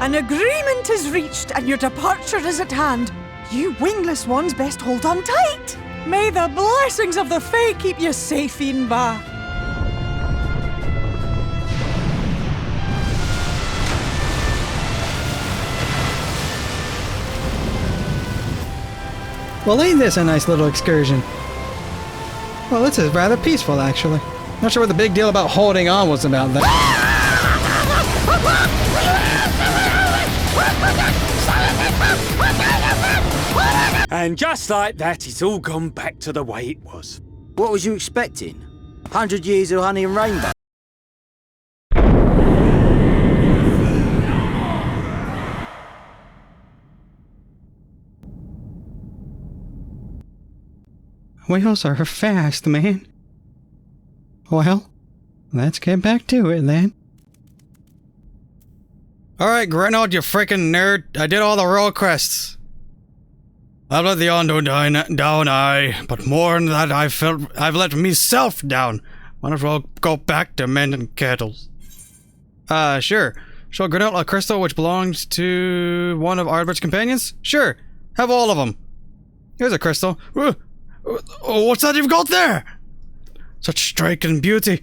An agreement is reached and your departure is at hand. You wingless ones best hold on tight. May the blessings of the Fae keep you safe, Inba. Well, ain't this a nice little excursion? Well, this is rather peaceful, actually. Not sure what the big deal about holding on was about that. And just like that, it's all gone back to the way it was. What was you expecting? 100 years of honey and rainbow? Wheels are fast, man. Well, let's get back to it then. Alright, Grenold, you freaking nerd. I did all the roll crests. I've let the Ondo down, aye, but more than that, I've let myself down. Might as well go back to mending kettles. Sure. Show Grenold a crystal which belongs to one of Ardbert's companions? Sure. Have all of them. Here's a crystal. Oh, what's that you've got there? Such striking beauty.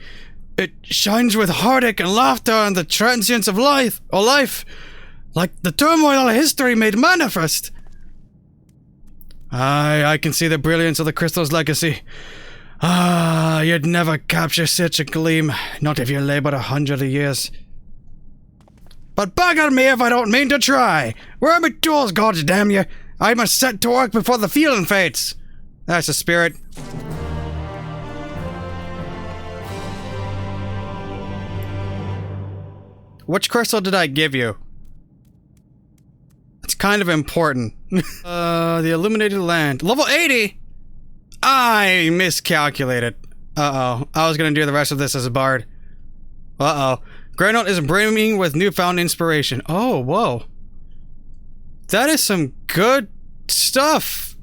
It shines with heartache and laughter and the transience of life, like the turmoil of history made manifest. Aye, I can see the brilliance of the crystal's legacy. Ah, you'd never capture such a gleam, not if you labored 100 years. But bugger me if I don't mean to try. Where are my tools, goddamn you? I must set to work before the feeling fades. That's the spirit. Which crystal did I give you? It's kind of important. The illuminated land. Level 80? I miscalculated. Uh-oh. I was gonna do the rest of this as a bard. Uh-oh. Grenold is brimming with newfound inspiration. Oh, whoa. That is some good stuff.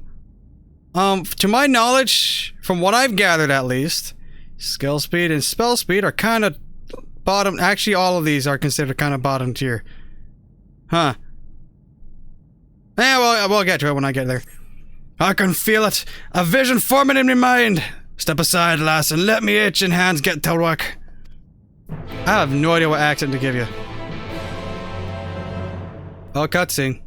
To my knowledge, from what I've gathered at least, skill speed and spell speed are kind of bottom. Actually, all of these are considered kind of bottom tier. Huh. Yeah, well, we'll get to it when I get there. I can feel it. A vision forming in my mind. Step aside, lass, and let me itching hands get to work. I have no idea what accent to give you. Oh, cutscene.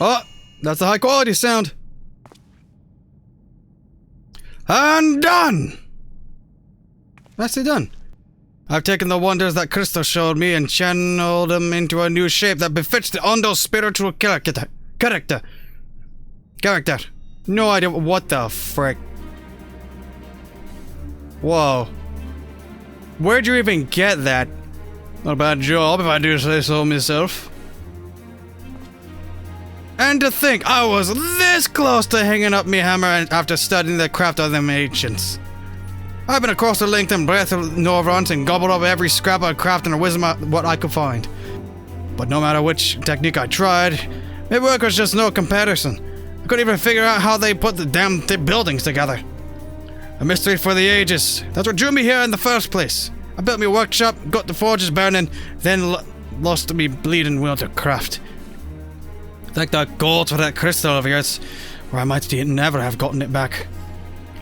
Oh, that's the high quality sound. And done! Nicely done. I've taken the wonders that Crystal showed me and channeled them into a new shape that befits the Ondo's spiritual character. No idea what the frick. Whoa. Where'd you even get that? Not a bad job if I do say so myself. And to think I was this close to hanging up me hammer after studying the craft of them ancients. I've been across the length and breadth of Novrons and gobbled up every scrap of craft and wisdom what I could find. But no matter which technique I tried, it work was just no comparison. I couldn't even figure out how they put the damn buildings together. A mystery for the ages. That's what drew me here in the first place. I built me workshop, got the forges burning, then lost me bleeding will to craft. Thank the gold for that crystal of yours, or I might never have gotten it back.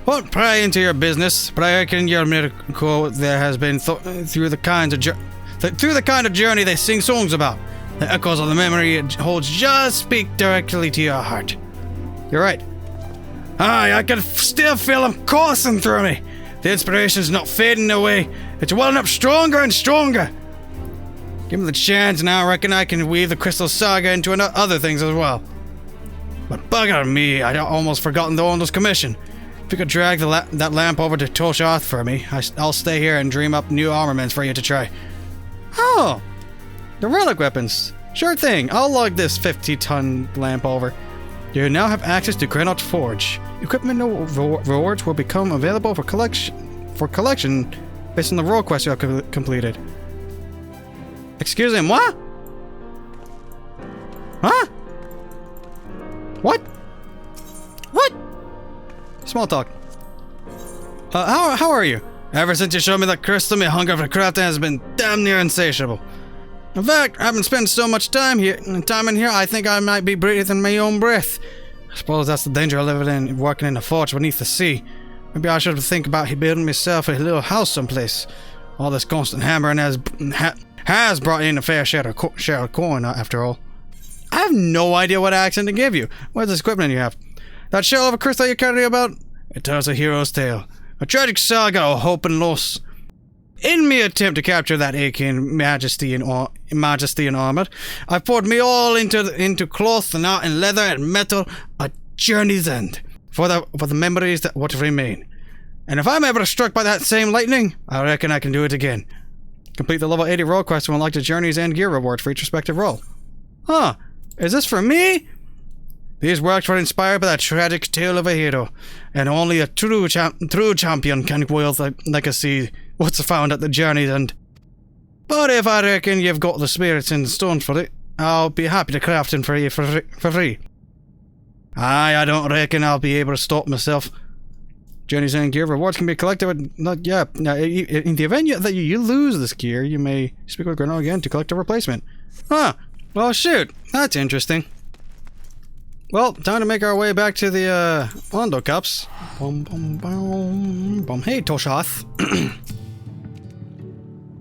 Won't pry into your business, but I reckon your miracle there has been through the kind of journey they sing songs about. The echoes of the memory it holds just speak directly to your heart. You're right. Aye, I can still feel them coursing through me. The inspiration's not fading away. It's welling up stronger and stronger. Give me the chance and I reckon I can weave the Crystal Saga into other things as well. But bugger me, I'd almost forgotten the Ondo's commission. If you could drag that lamp over to Toshath for me, I'll stay here and dream up new armaments for you to try. Oh! The relic weapons. Sure thing, I'll lug this 50-ton lamp over. You now have access to Grenold's Forge. Equipment rewards will become available for collection based on the role quest you have completed. Excuse me, what? Huh? What? What? Small talk. How are you? Ever since you showed me that crystal, my hunger for crafting has been damn near insatiable. In fact, I haven't spent so much time in here, I think I might be breathing my own breath. I suppose that's the danger of living and working in a forge beneath the sea. Maybe I should think about building myself a little house someplace. All this constant hammering has brought in a fair share of coin, after all. I have no idea what accent to give you. What is this equipment you have? That shell of a crystal you carry about? It tells a hero's tale. A tragic saga of hope and loss. In my attempt to capture that aching majesty and armor, I poured me all into cloth and art and leather and metal, a journey's end, for the memories that what remain. And if I'm ever struck by that same lightning, I reckon I can do it again. Complete the level 80 role quest and unlock the journey's end gear reward for each respective role. Huh, is this for me? These works were inspired by that tragic tale of a hero, and only a true champion can wield the legacy what's found at the journey's end. But if I reckon you've got the spirits and stones for it, I'll be happy to craft them for you for free. Aye, I don't reckon I'll be able to stop myself. Journey's end gear rewards can be collected in the event that you lose this gear, you may speak with Grenell again to collect a replacement. Huh, well shoot, that's interesting. Well, time to make our way back to the, Ondo Cups. Hey, Toshath.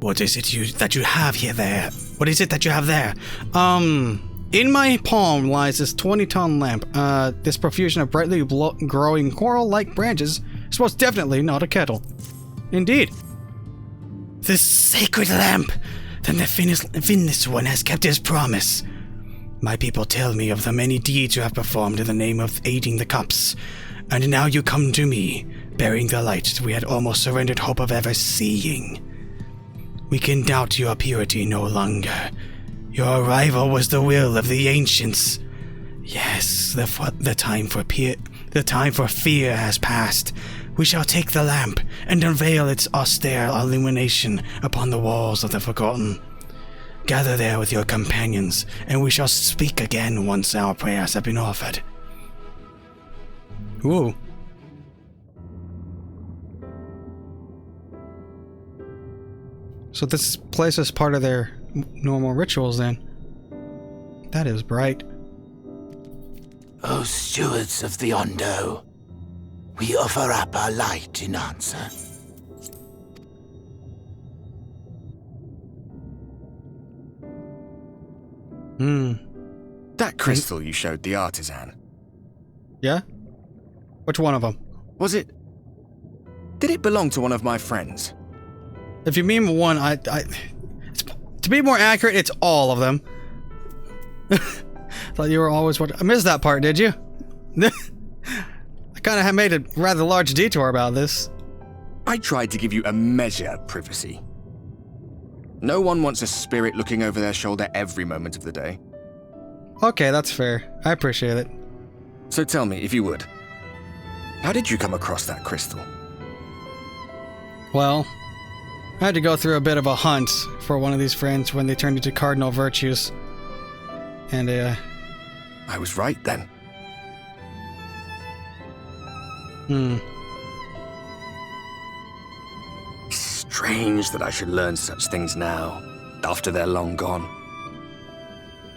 What is it that you have here there? What is it that you have there? In my palm lies this 20-ton lamp. This profusion of brightly growing coral-like branches is most definitely not a kettle. Indeed. This sacred lamp! Then the Finless one has kept his promise. My people tell me of the many deeds you have performed in the name of aiding the cups, and now you come to me, bearing the light we had almost surrendered hope of ever seeing. We can doubt your purity no longer. Your arrival was the will of the ancients. Yes, the time for fear has passed. We shall take the lamp and unveil its austere illumination upon the walls of the Forgotten. Gather there with your companions, and we shall speak again once our prayers have been offered. Ooh. So this place is part of their normal rituals then. That is bright. O stewards of the Ondo, we offer up our light in answer. That crystal you showed the artisan. Yeah? Which one of them? Did it belong to one of my friends? If you mean one, to be more accurate, it's all of them. Thought you were always I missed that part, did you? I kind of have made a rather large detour about this. I tried to give you a measure of privacy. No one wants a spirit looking over their shoulder every moment of the day. Okay, that's fair. I appreciate it. So tell me, if you would, how did you come across that crystal? Well, I had to go through a bit of a hunt for one of these friends when they turned into cardinal virtues. And, I was right then. Strange that I should learn such things now, after they're long gone.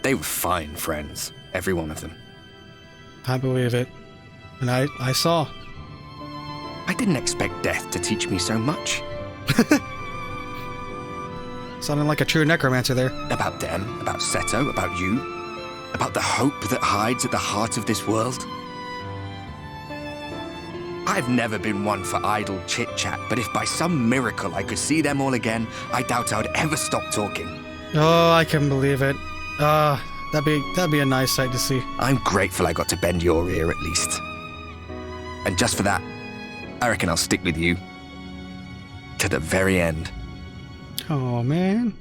They were fine friends, every one of them. I believe it. And I saw. I didn't expect death to teach me so much. Sounding like a true necromancer there. About them, about Seto, about you, about the hope that hides at the heart of this world. I've never been one for idle chit-chat, but if by some miracle I could see them all again, I doubt I'd ever stop talking. Oh, I can believe it. That'd be a nice sight to see. I'm grateful I got to bend your ear at least. And just for that, I reckon I'll stick with you. To the very end. Oh, man.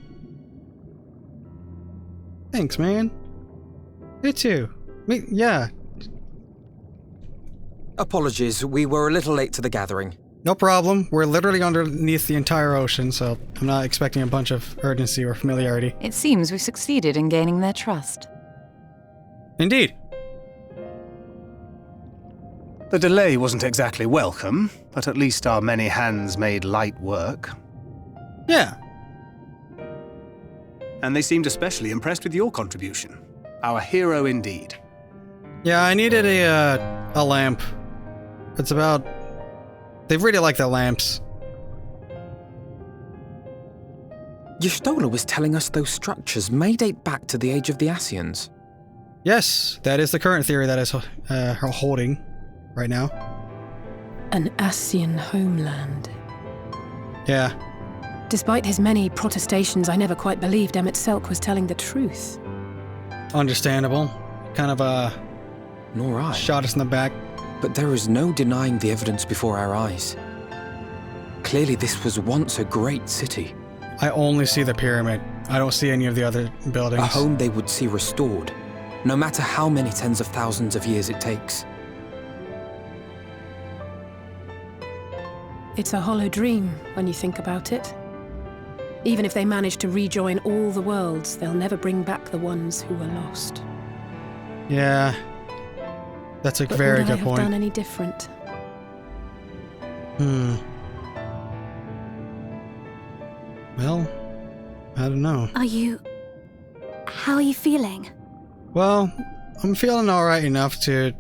Thanks, man. You too. Yeah. Apologies, we were a little late to the gathering. No problem. We're literally underneath the entire ocean, so I'm not expecting a bunch of urgency or familiarity. It seems we succeeded in gaining their trust. Indeed. The delay wasn't exactly welcome, but at least our many hands made light work. Yeah. And they seemed especially impressed with your contribution. Our hero indeed. Yeah, I needed a lamp. It's about... They really like the lamps. Y'shtola was telling us those structures may date back to the age of the Scions. Yes, that is the current theory that is holding right now. An Scion homeland. Yeah. Despite his many protestations, I never quite believed Emmett Selk was telling the truth. Understandable. Kind of Nor I. shot us in the back. But there is no denying the evidence before our eyes. Clearly this was once a great city. I only see the pyramid. I don't see any of the other buildings. A home they would see restored, no matter how many tens of thousands of years it takes. It's a hollow dream when you think about it. Even if they manage to rejoin all the worlds, they'll never bring back the ones who were lost. Yeah. That's a But very would good I have point. done any different? Well, I don't know. How are you feeling? Well, I'm feeling alright enough to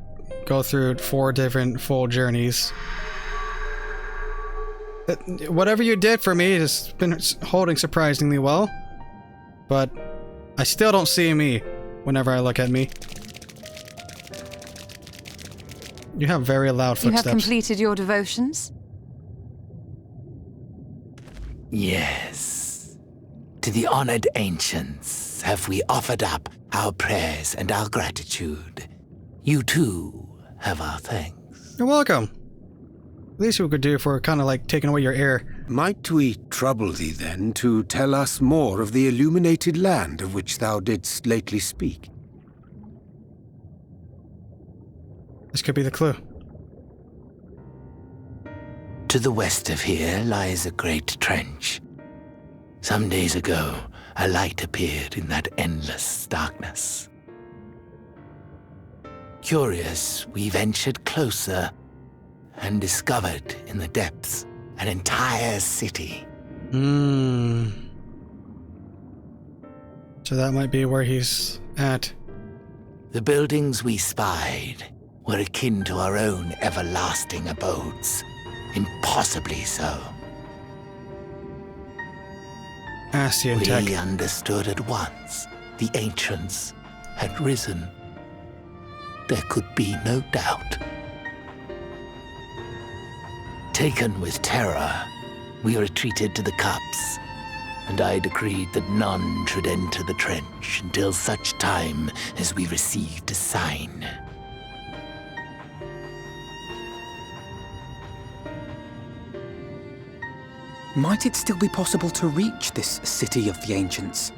go through 4 different full journeys. Whatever you did for me has been holding surprisingly well. But I still don't see me whenever I look at me. You have very loud You footsteps. have completed your devotions? Yes. To the honored ancients have we offered up our prayers and our gratitude. You too have our thanks. You're welcome. Least we could do for kind of like taking away your air. Might we trouble thee then to tell us more of the illuminated land of which thou didst lately speak? This could be the clue. To the west of here lies a great trench. Some days ago, a light appeared in that endless darkness. Curious, we ventured closer and discovered in the depths an entire city. So that might be where he's at. The buildings we spied were akin to our own everlasting abodes. Impossibly so. Scion tech. We understood at once the ancients had risen. There could be no doubt. Taken with terror, we retreated to the cups, and I decreed that none should enter the trench until such time as we received a sign. Might it still be possible to reach this city of the ancients?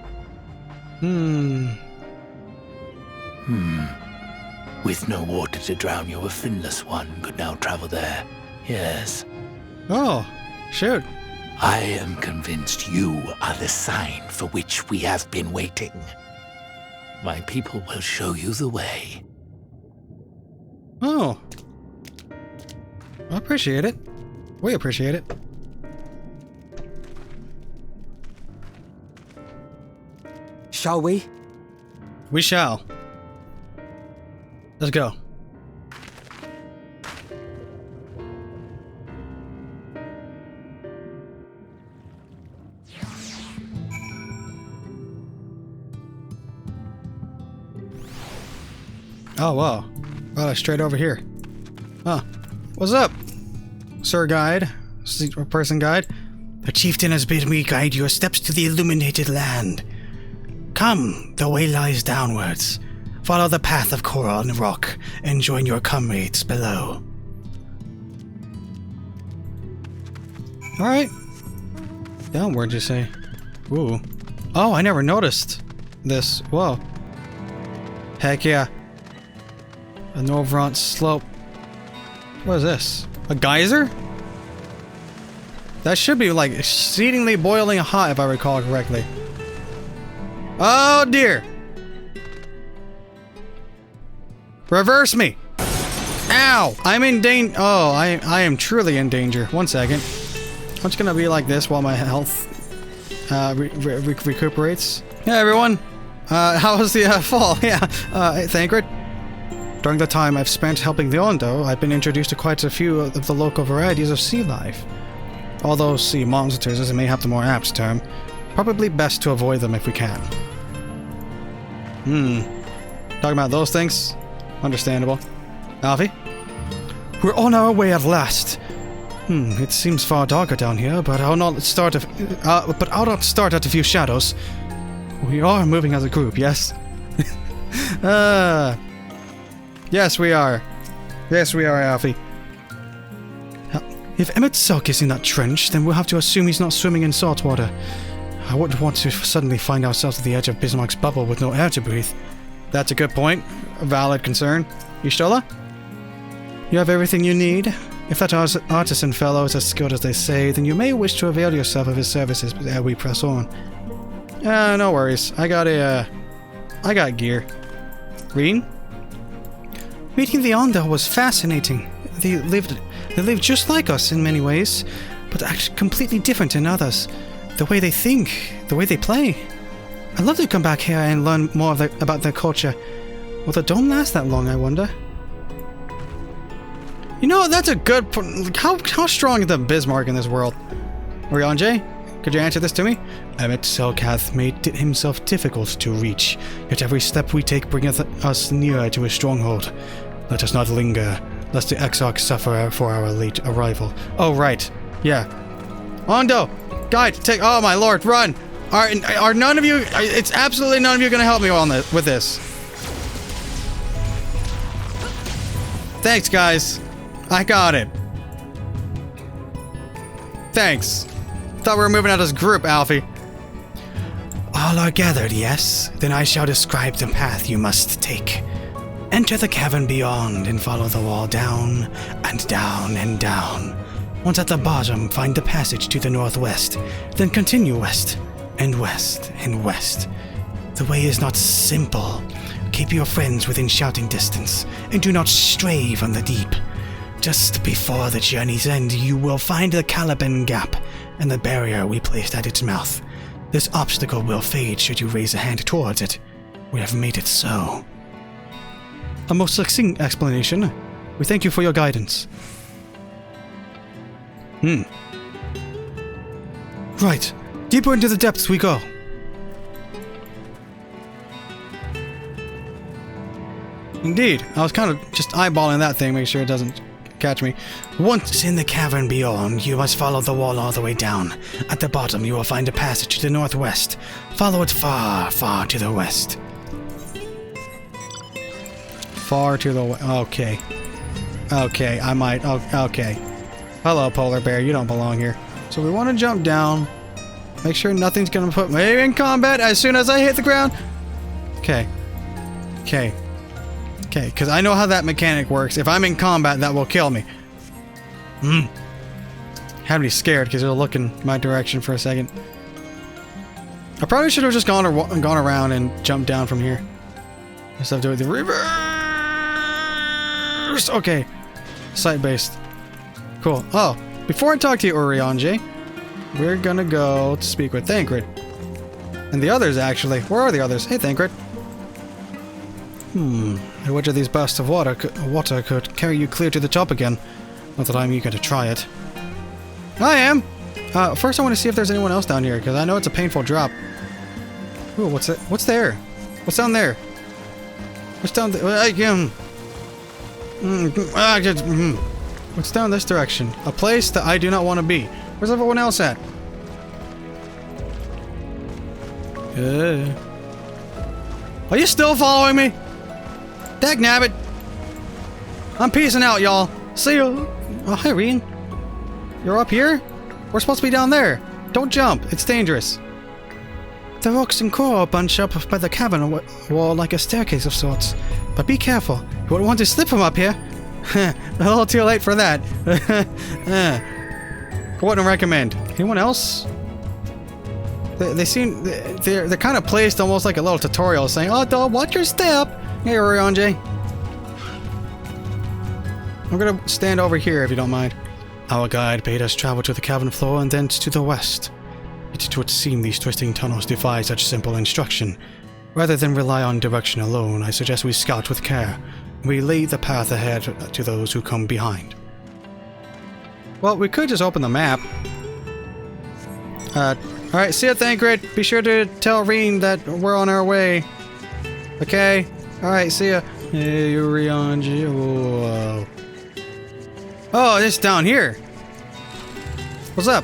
With no water to drown you, a finless one could now travel there. Yes. Oh, shoot. I am convinced you are the sign for which we have been waiting. My people will show you the way. Oh. I appreciate it. We appreciate it. Shall we? We shall. Let's go. Oh, wow. Right, straight over here. Huh. What's up, Sir Guide? Person Guide? The chieftain has bid me guide your steps to the illuminated land. Come, the way lies downwards. Follow the path of coral and rock, and join your comrades below. Alright. Downward, you say? Ooh. Oh, I never noticed this. Whoa. Heck yeah. A Novrant slope. What is this? A geyser? That should be like exceedingly boiling hot if I recall correctly. Oh dear! Reverse me! Ow! I'm in danger. Oh, I am truly in danger. 1 second. I'm just gonna be like this while my health recuperates. Hey everyone! How was the fall? Yeah, Thancred. During the time I've spent helping the Ondo, I've been introduced to quite a few of the local varieties of sea life. Although sea monsters is mayhap the more apt term, probably best to avoid them if we can. Talking about those things? Understandable. Alfie? We're on our way at last. It seems far darker down here, but I'll not start at a few shadows. We are moving as a group, yes? Yes, we are. Yes, we are, Alfie. If Emmett's Suck is in that trench, then we'll have to assume he's not swimming in salt water. I wouldn't want to suddenly find ourselves at the edge of Bismarck's bubble with no air to breathe. That's a good point. A valid concern. Y'shtola? You have everything you need? If that artisan fellow is as skilled as they say, then you may wish to avail yourself of his services as we press on. No worries. I got gear. Reen? Meeting the Ondo was fascinating. They lived just like us in many ways, but actually completely different in others. The way they think, the way they play. I'd love to come back here and learn more about their culture. Will the dome last that long, I wonder? You know, that's a good point. How strong is the Bismarck in this world? Urianger, could you answer this to me? Emmett Selk hath made himself difficult to reach, yet every step we take bringeth us nearer to his stronghold. Let us not linger, lest the Exarch suffer for our late arrival. Oh, right. Yeah. Ondo! Guide, take— oh my lord, run! Are none of you— it's absolutely none of you gonna help me on this, with this. Thanks, guys. I got it. Thanks. Thought we were moving out as a group, Alfie. All are gathered, yes? Then I shall describe the path you must take. Enter the cavern beyond and follow the wall down and down and down. Once at the bottom, find the passage to the northwest. Then continue west and west and west. The way is not simple. Keep your friends within shouting distance and do not stray from the deep. Just before the journey's end, you will find the Caliban Gap and the barrier we placed at its mouth. This obstacle will fade should you raise a hand towards it. We have made it so. A most succinct explanation. We thank you for your guidance. Right. Deeper into the depths we go. Indeed. I was kind of just eyeballing that thing, make sure it doesn't catch me. Once in the cavern beyond, you must follow the wall all the way down. At the bottom, you will find a passage to the northwest. Follow it far, far to the west. Far to the west. Okay. Okay, I might. Oh, okay. Hello, polar bear. You don't belong here. So we want to jump down. Make sure nothing's going to put me in combat as soon as I hit the ground. Okay. Okay. Okay, because I know how that mechanic works. If I'm in combat, that will kill me. Had me scared because it was looking my direction for a second. I probably should have just gone around and jumped down from here. Instead of doing the reverse. Okay. Site-based. Cool. Oh, before I talk to you, Urianger, we're gonna go to speak with Thancred. And the others, actually. Where are the others? Hey, Thancred. Which of these bursts of water could carry you clear to the top again? Not that I'm eager to try it. I am! First I want to see if there's anyone else down here, because I know it's a painful drop. Ooh, what's it? What's there? What's down there? What's down there? What's down this direction? A place that I do not want to be. Where's everyone else at? Are you still following me? Dagnabbit! I'm peacing out, y'all. See you. Oh, hi, Reen. You're up here? We're supposed to be down there. Don't jump. It's dangerous. The rocks and coral bunch up by the cavern wall like a staircase of sorts. But be careful. You wouldn't want to slip from up here. A little too late for that. Wouldn't recommend. Anyone else? They seem... They're kind of placed almost like a little tutorial saying, oh, don't watch your step. Hey, Urianger. I'm gonna stand over here if you don't mind. Our guide bade us travel to the cavern floor and thence to the west. It would seem these twisting tunnels defy such simple instruction. Rather than rely on direction alone, I suggest we scout with care. We lead the path ahead to those who come behind. Well, we could just open the map. Alright, see ya, Thancred. Be sure to tell Reen that we're on our way. Okay? Alright, see ya. Hey, Urianger. Whoa. Oh, it's down here. What's up?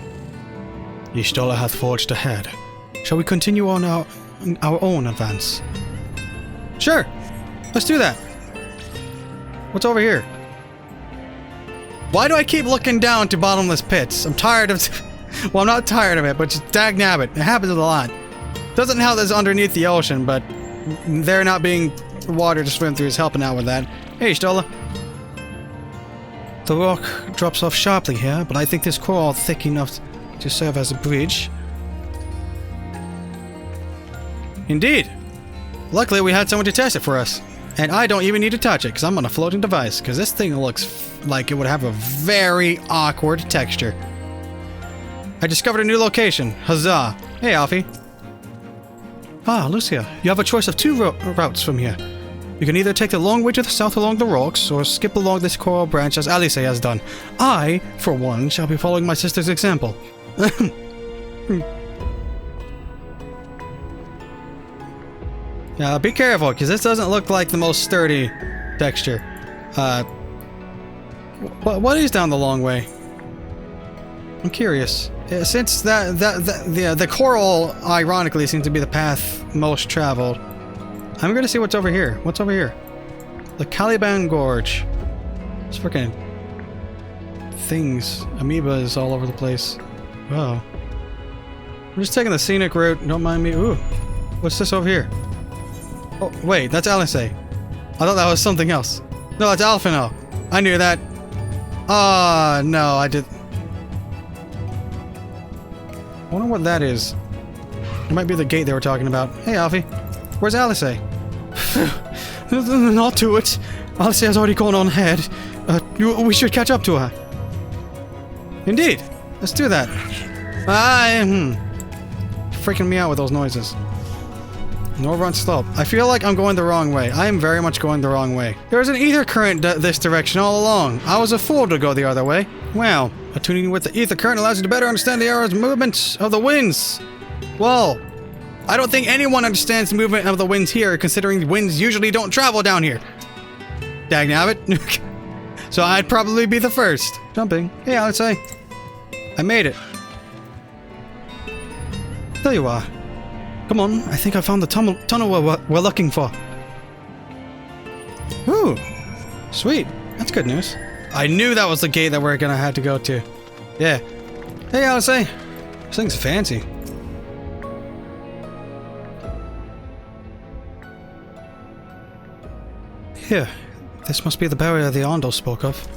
Y'shtola hath forged ahead. Shall we continue on our own advance? Sure. Let's do that. What's over here? Why do I keep looking down to bottomless pits? I'm tired of... well, I'm not tired of it, but just dagnabbit. It happens a lot. Doesn't help that it's underneath the ocean, but there not being water to swim through is helping out with that. Hey, Y'shtola. The rock drops off sharply here, but I think this coral thick enough to serve as a bridge. Indeed. Luckily, we had someone to test it for us. And I don't even need to touch it, because I'm on a floating device, because this thing looks like it would have a very awkward texture. I discovered a new location. Huzzah. Hey, Alfie. Ah, Lucia, you have a choice of two routes from here. You can either take the long way to the south along the rocks, or skip along this coral branch as Alice has done. I, for one, shall be following my sister's example. Be careful, because this doesn't look like the most sturdy texture. What is down the long way? I'm curious. Since the coral, ironically, seems to be the path most traveled, I'm gonna see what's over here. What's over here? The Caliban Gorge. It's freaking things, amoebas all over the place. Wow. I'm just taking the scenic route. Don't mind me. Ooh, what's this over here? Oh, wait, that's Alice. I thought that was something else. No, it's Alphino. I knew that. Ah, no, I did. I wonder what that is. It might be the gate they were talking about. Hey, Alfie. Where's Alice? Not to it. Alice has already gone on ahead. We should catch up to her. Indeed. Let's do that. Freaking me out with those noises. Northbound slope. I feel like I'm going the wrong way. I am very much going the wrong way. There was an ether current this direction all along. I was a fool to go the other way. Wow. Attuning with the ether current allows you to better understand the area's movement of the winds. Well, I don't think anyone understands the movement of the winds here, considering winds usually don't travel down here. Dagnabbit. So I'd probably be the first. Jumping. Hey, Alice. I made it. There you are. Come on, I think I found the tunnel we're looking for. Ooh, sweet. That's good news. I knew that was the gate that we're gonna have to go to. Yeah. Hey, Alice. This thing's fancy. Here, this must be the barrier the Ondo spoke of.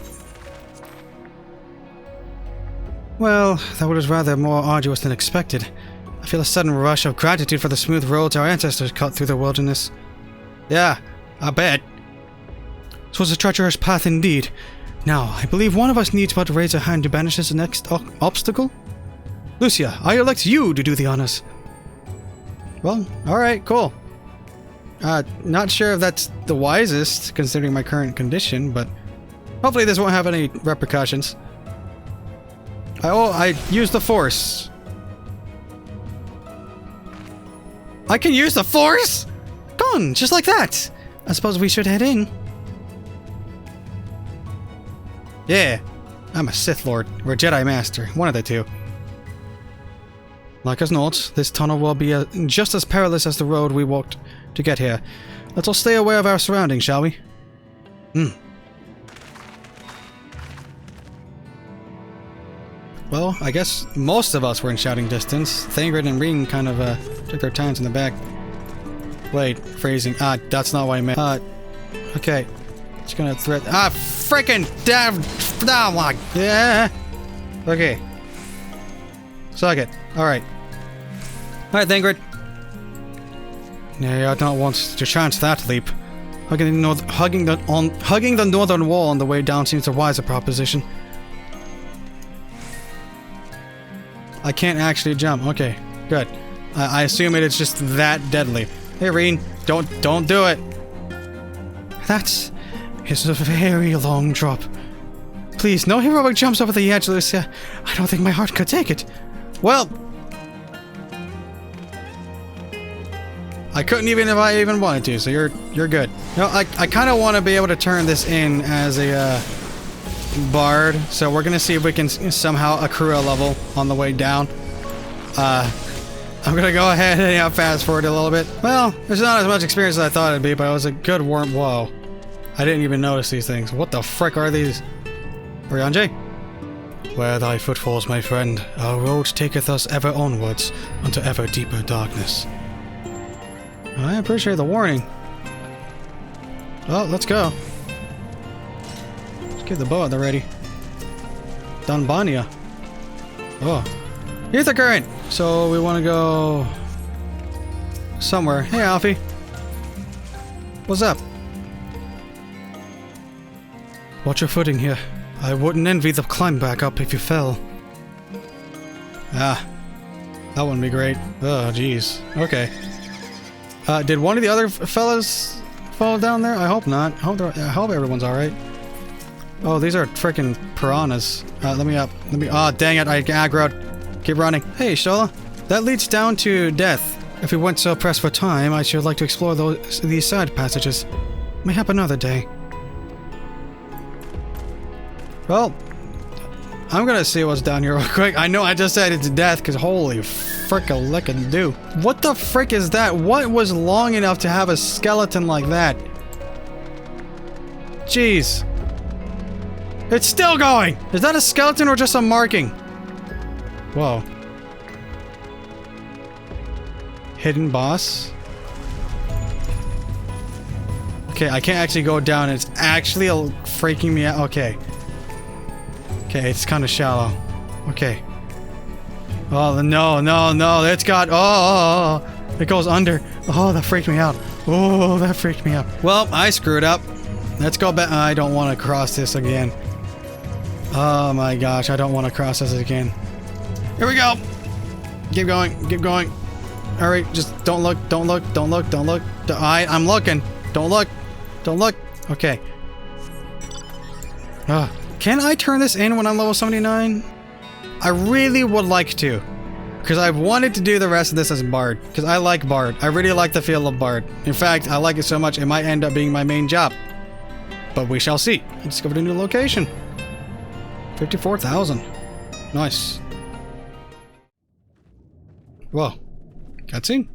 Well, that was rather more arduous than expected. I feel a sudden rush of gratitude for the smooth roads our ancestors cut through the wilderness. Yeah, I bet. 'Twas a treacherous path indeed. Now, I believe one of us needs but to raise a hand to banish this next obstacle. Lucia, I elect you to do the honors. Well, alright, cool. Not sure if that's the wisest, considering my current condition, but hopefully this won't have any repercussions. I used the Force. I can use the Force? Gone, just like that. I suppose we should head in. Yeah, I'm a Sith Lord, or a Jedi Master, one of the two. Like as not, this tunnel will be just as perilous as the road we walked to get here. Let's all stay aware of our surroundings, shall we? Well, I guess most of us were in shouting distance. Thangred and Reen kind of took their turns in the back. Wait, phrasing. That's not what I meant. Okay. Just gonna threat. Freaking damn! Yeah. Okay. Suck it. Alright. Alright, Thangred. Yeah, I don't want to chance that leap. Hugging the northern wall on the way down seems a wiser proposition. I can't actually jump. Okay, good. I assume it's just that deadly. Hey, Reen, don't do it. It's a very long drop. Please, no heroic jumps over the edge, Lucia. I don't think my heart could take it. Well, I couldn't even if I even wanted to, so you're good. No, I kind of want to be able to turn this in as a bard, so we're gonna see if we can somehow accrue a level on the way down. I'm gonna go ahead and fast forward a little bit. Well, there's not as much experience as I thought it'd be, but it was a good worm. Whoa. I didn't even notice these things. What the frick are these? Urianger? Where thy footfalls, my friend, our road taketh us ever onwards unto ever deeper darkness. I appreciate the warning. Well, let's go. Let's get the bow at the ready. Dunbania. Oh. Ether current! So we want to go somewhere. Hey, Alfie. What's up? Watch your footing here. I wouldn't envy the climb back up if you fell. Ah. That wouldn't be great. Oh, jeez. Okay. Did one of the other fellas fall down there? I hope not. I hope everyone's alright. Oh, these are freaking piranhas. Let me up. Oh, dang it. I aggroed. Keep running. Hey, Shola. That leads down to death. If we weren't so pressed for time, I should like to explore these side passages. Mayhap another day. Well, I'm gonna see what's down here real quick. I know I just said it's death, because holy frick-a-lick-a-do. What the frick is that? What was long enough to have a skeleton like that? Jeez. It's still going! Is that a skeleton or just a marking? Whoa. Hidden boss? Okay, I can't actually go down. It's actually freaking me out. Okay. Okay, it's kind of shallow. Okay. Oh, no. It's got... Oh, it goes under. Oh, that freaked me out. Oh, that freaked me out. Well, I screwed up. Let's go back. I don't want to cross this again. Oh my gosh, I don't want to cross this again. Here we go. Keep going. Alright, just don't look. I'm looking. Don't look. Okay. Can I turn this in when I'm level 79? I really would like to. Because I've wanted to do the rest of this as Bard. Because I like Bard. I really like the feel of Bard. In fact, I like it so much it might end up being my main job. But we shall see. I discovered a new location. 54,000. Nice. Whoa. Cutscene?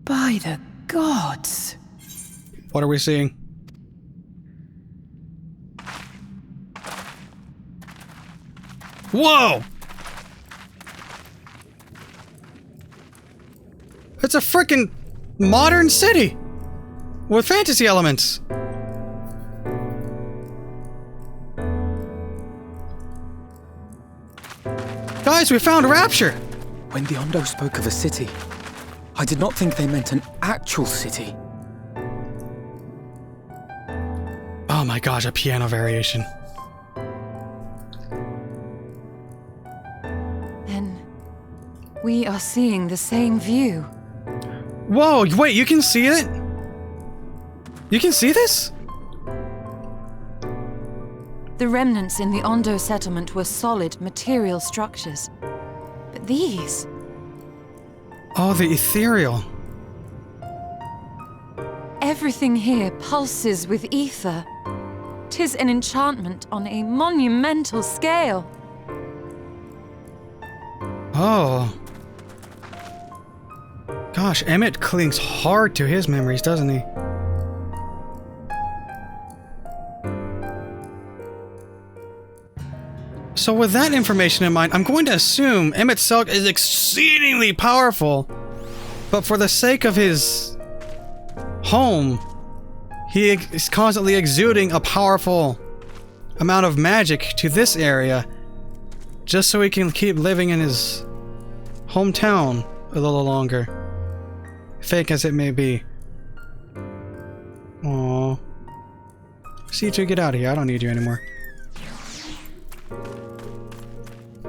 By the gods. What are we seeing? Whoa! It's a frickin' modern city! With fantasy elements! Guys, we found Rapture! When the Ondo spoke of a city, I did not think they meant an actual city. Oh my gosh, a piano variation. Then we are seeing the same view. Whoa, wait, you can see it? You can see this? The remnants in the Ondo settlement were solid material structures. But these... Oh, the ethereal. Everything here pulses with ether. 'Tis an enchantment on a monumental scale. Oh. Gosh, Emmett clings hard to his memories, doesn't he? So with that information in mind, I'm going to assume Emmett Selk is exceedingly powerful, but for the sake of his home, he is constantly exuding a powerful amount of magic to this area, just so he can keep living in his hometown a little longer. Fake as it may be. Aww. C2, get out of here. I don't need you anymore.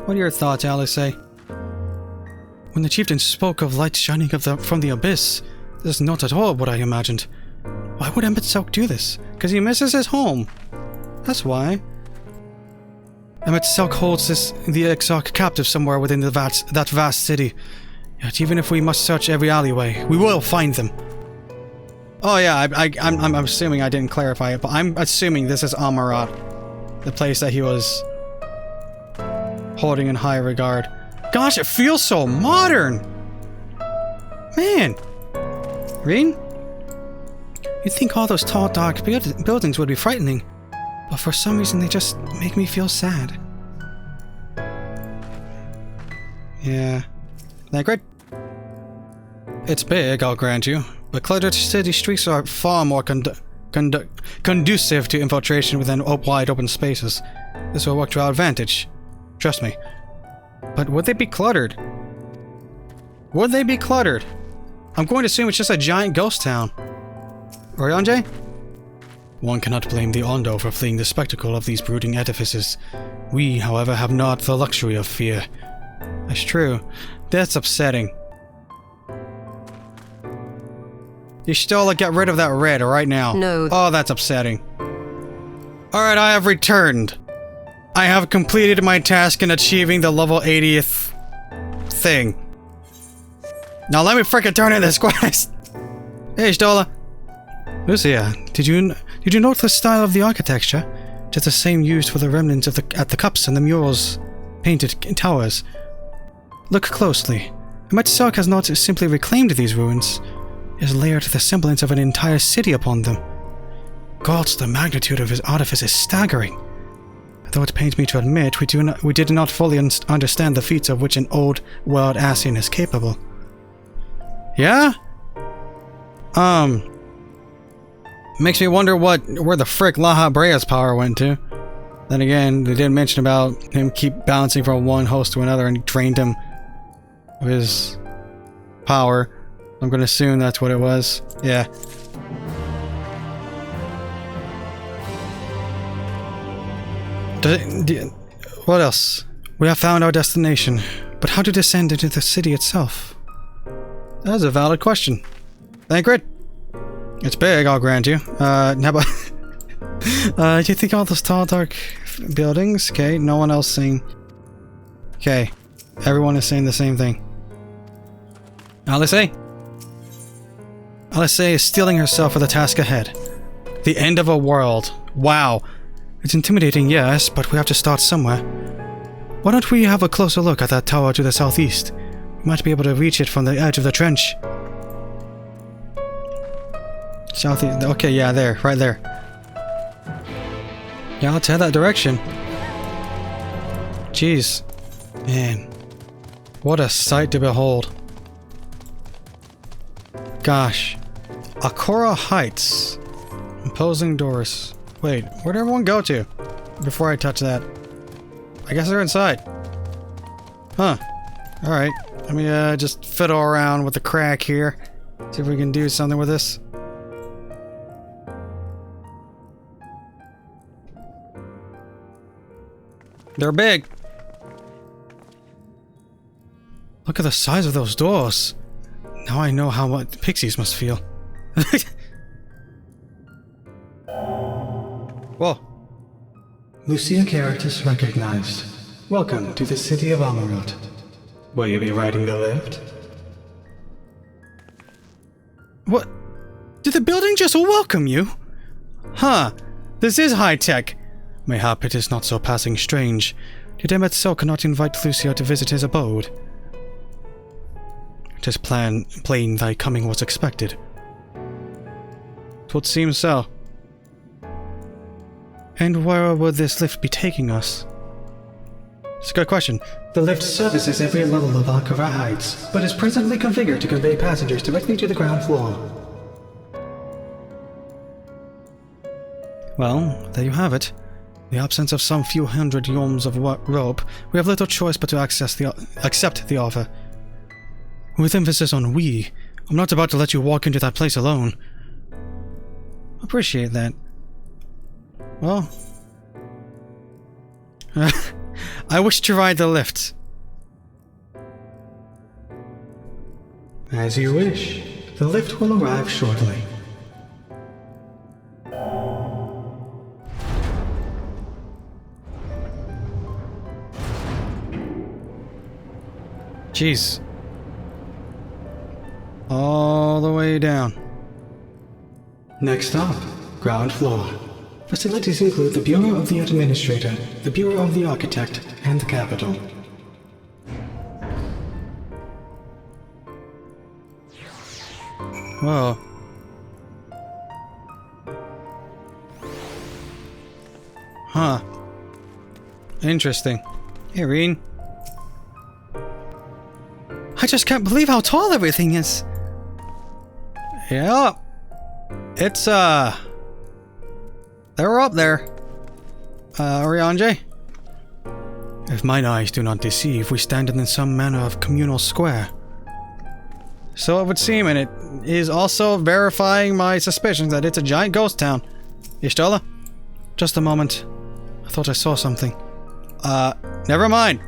What are your thoughts, Alice? When the chieftain spoke of light shining from the abyss, this is not at all what I imagined. Why would Emmet do this? Because he misses his home. That's why. Emmet holds the Exarch captive somewhere within that vast city. Yet even if we must search every alleyway, we will find them. Oh yeah, I'm assuming I didn't clarify it, but I'm assuming this is Amarat, the place that he was holding in high regard. Gosh, it feels so modern! Man! Reen? You'd think all those tall, dark buildings would be frightening, but for some reason they just make me feel sad. Yeah. Great. It's big, I'll grant you, but cluttered city streets are far more conducive to infiltration within wide open spaces. This will work to our advantage. Trust me. But would they be cluttered? Would they be cluttered? I'm going to assume it's just a giant ghost town. Urianger? One cannot blame the Ondo for fleeing the spectacle of these brooding edifices. We, however, have not the luxury of fear. That's true. That's upsetting. You still get rid of that red right now. No. Oh, that's upsetting. Alright, I have returned. I have completed my task in achieving the level 80th thing. Now let me frickin' turn in this quest. Hey, Stola. Lucia, did you note the style of the architecture? Just the same used for the remnants of at the cups and the murals painted towers. Look closely. Metzelk has not simply reclaimed these ruins. He has layered the semblance of an entire city upon them. Gods, the magnitude of his artifice is staggering. Though it pains me to admit, we did not fully understand the feats of which an old world Ascian is capable. Yeah? Makes me wonder where the frick Laha Brea's power went to. Then again, they didn't mention about him keep bouncing from one host to another and drained him of his power. I'm gonna assume that's what it was. Yeah. What else? We have found our destination, but how to descend into the city itself? That's a valid question. Thank you. It's big, I'll grant you. How about... you think all those tall, dark buildings? Okay, no one else saying... Okay, everyone is saying the same thing. Alice is steeling herself for the task ahead. The end of a world. Wow. It's intimidating, yes, but we have to start somewhere. Why don't we have a closer look at that tower to the southeast? We might be able to reach it from the edge of the trench. Southeast. Okay, yeah, there. Right there. Yeah, let's head that direction. Jeez. Man. What a sight to behold. Gosh. Akora Heights. Imposing doors. Wait, where'd everyone go to? Before I touch that. I guess they're inside. Huh. Alright. Let me just fiddle around with the crack here. See if we can do something with this. They're big. Look at the size of those doors. Now I know how what pixies must feel. Whoa. Lucia characters recognized. Welcome to the city of Amarat. Will you be riding the lift? What? Did the building just welcome you? Huh. This is high-tech. Mayhap it is not so passing strange. Did Emmet cannot invite Lucia to visit his abode? 'Tis plain thy coming was expected. 'Twould seem so. And where would this lift be taking us? It's a good question. The lift services every level of Akara Heights, but is presently configured to convey passengers directly to the ground floor. Well, there you have it. In the absence of some few hundred yoms of rope, we have little choice but to accept the offer. With emphasis on we. I'm not about to let you walk into that place alone. Appreciate that. Well... I wish to ride the lift. As you wish. The lift will arrive shortly. Jeez. All the way down. Next stop, ground floor. Facilities include the Bureau of the Administrator, the Bureau of the Architect, and the Capitol. Whoa. Huh. Interesting. Hey, Reen. I just can't believe how tall everything is. Yeah. It's, they're up there. Urianger? If mine eyes do not deceive, we stand in some manner of communal square. So it would seem, and it is also verifying my suspicions that it's a giant ghost town. Ishtola? Just a moment. I thought I saw something. Never mind.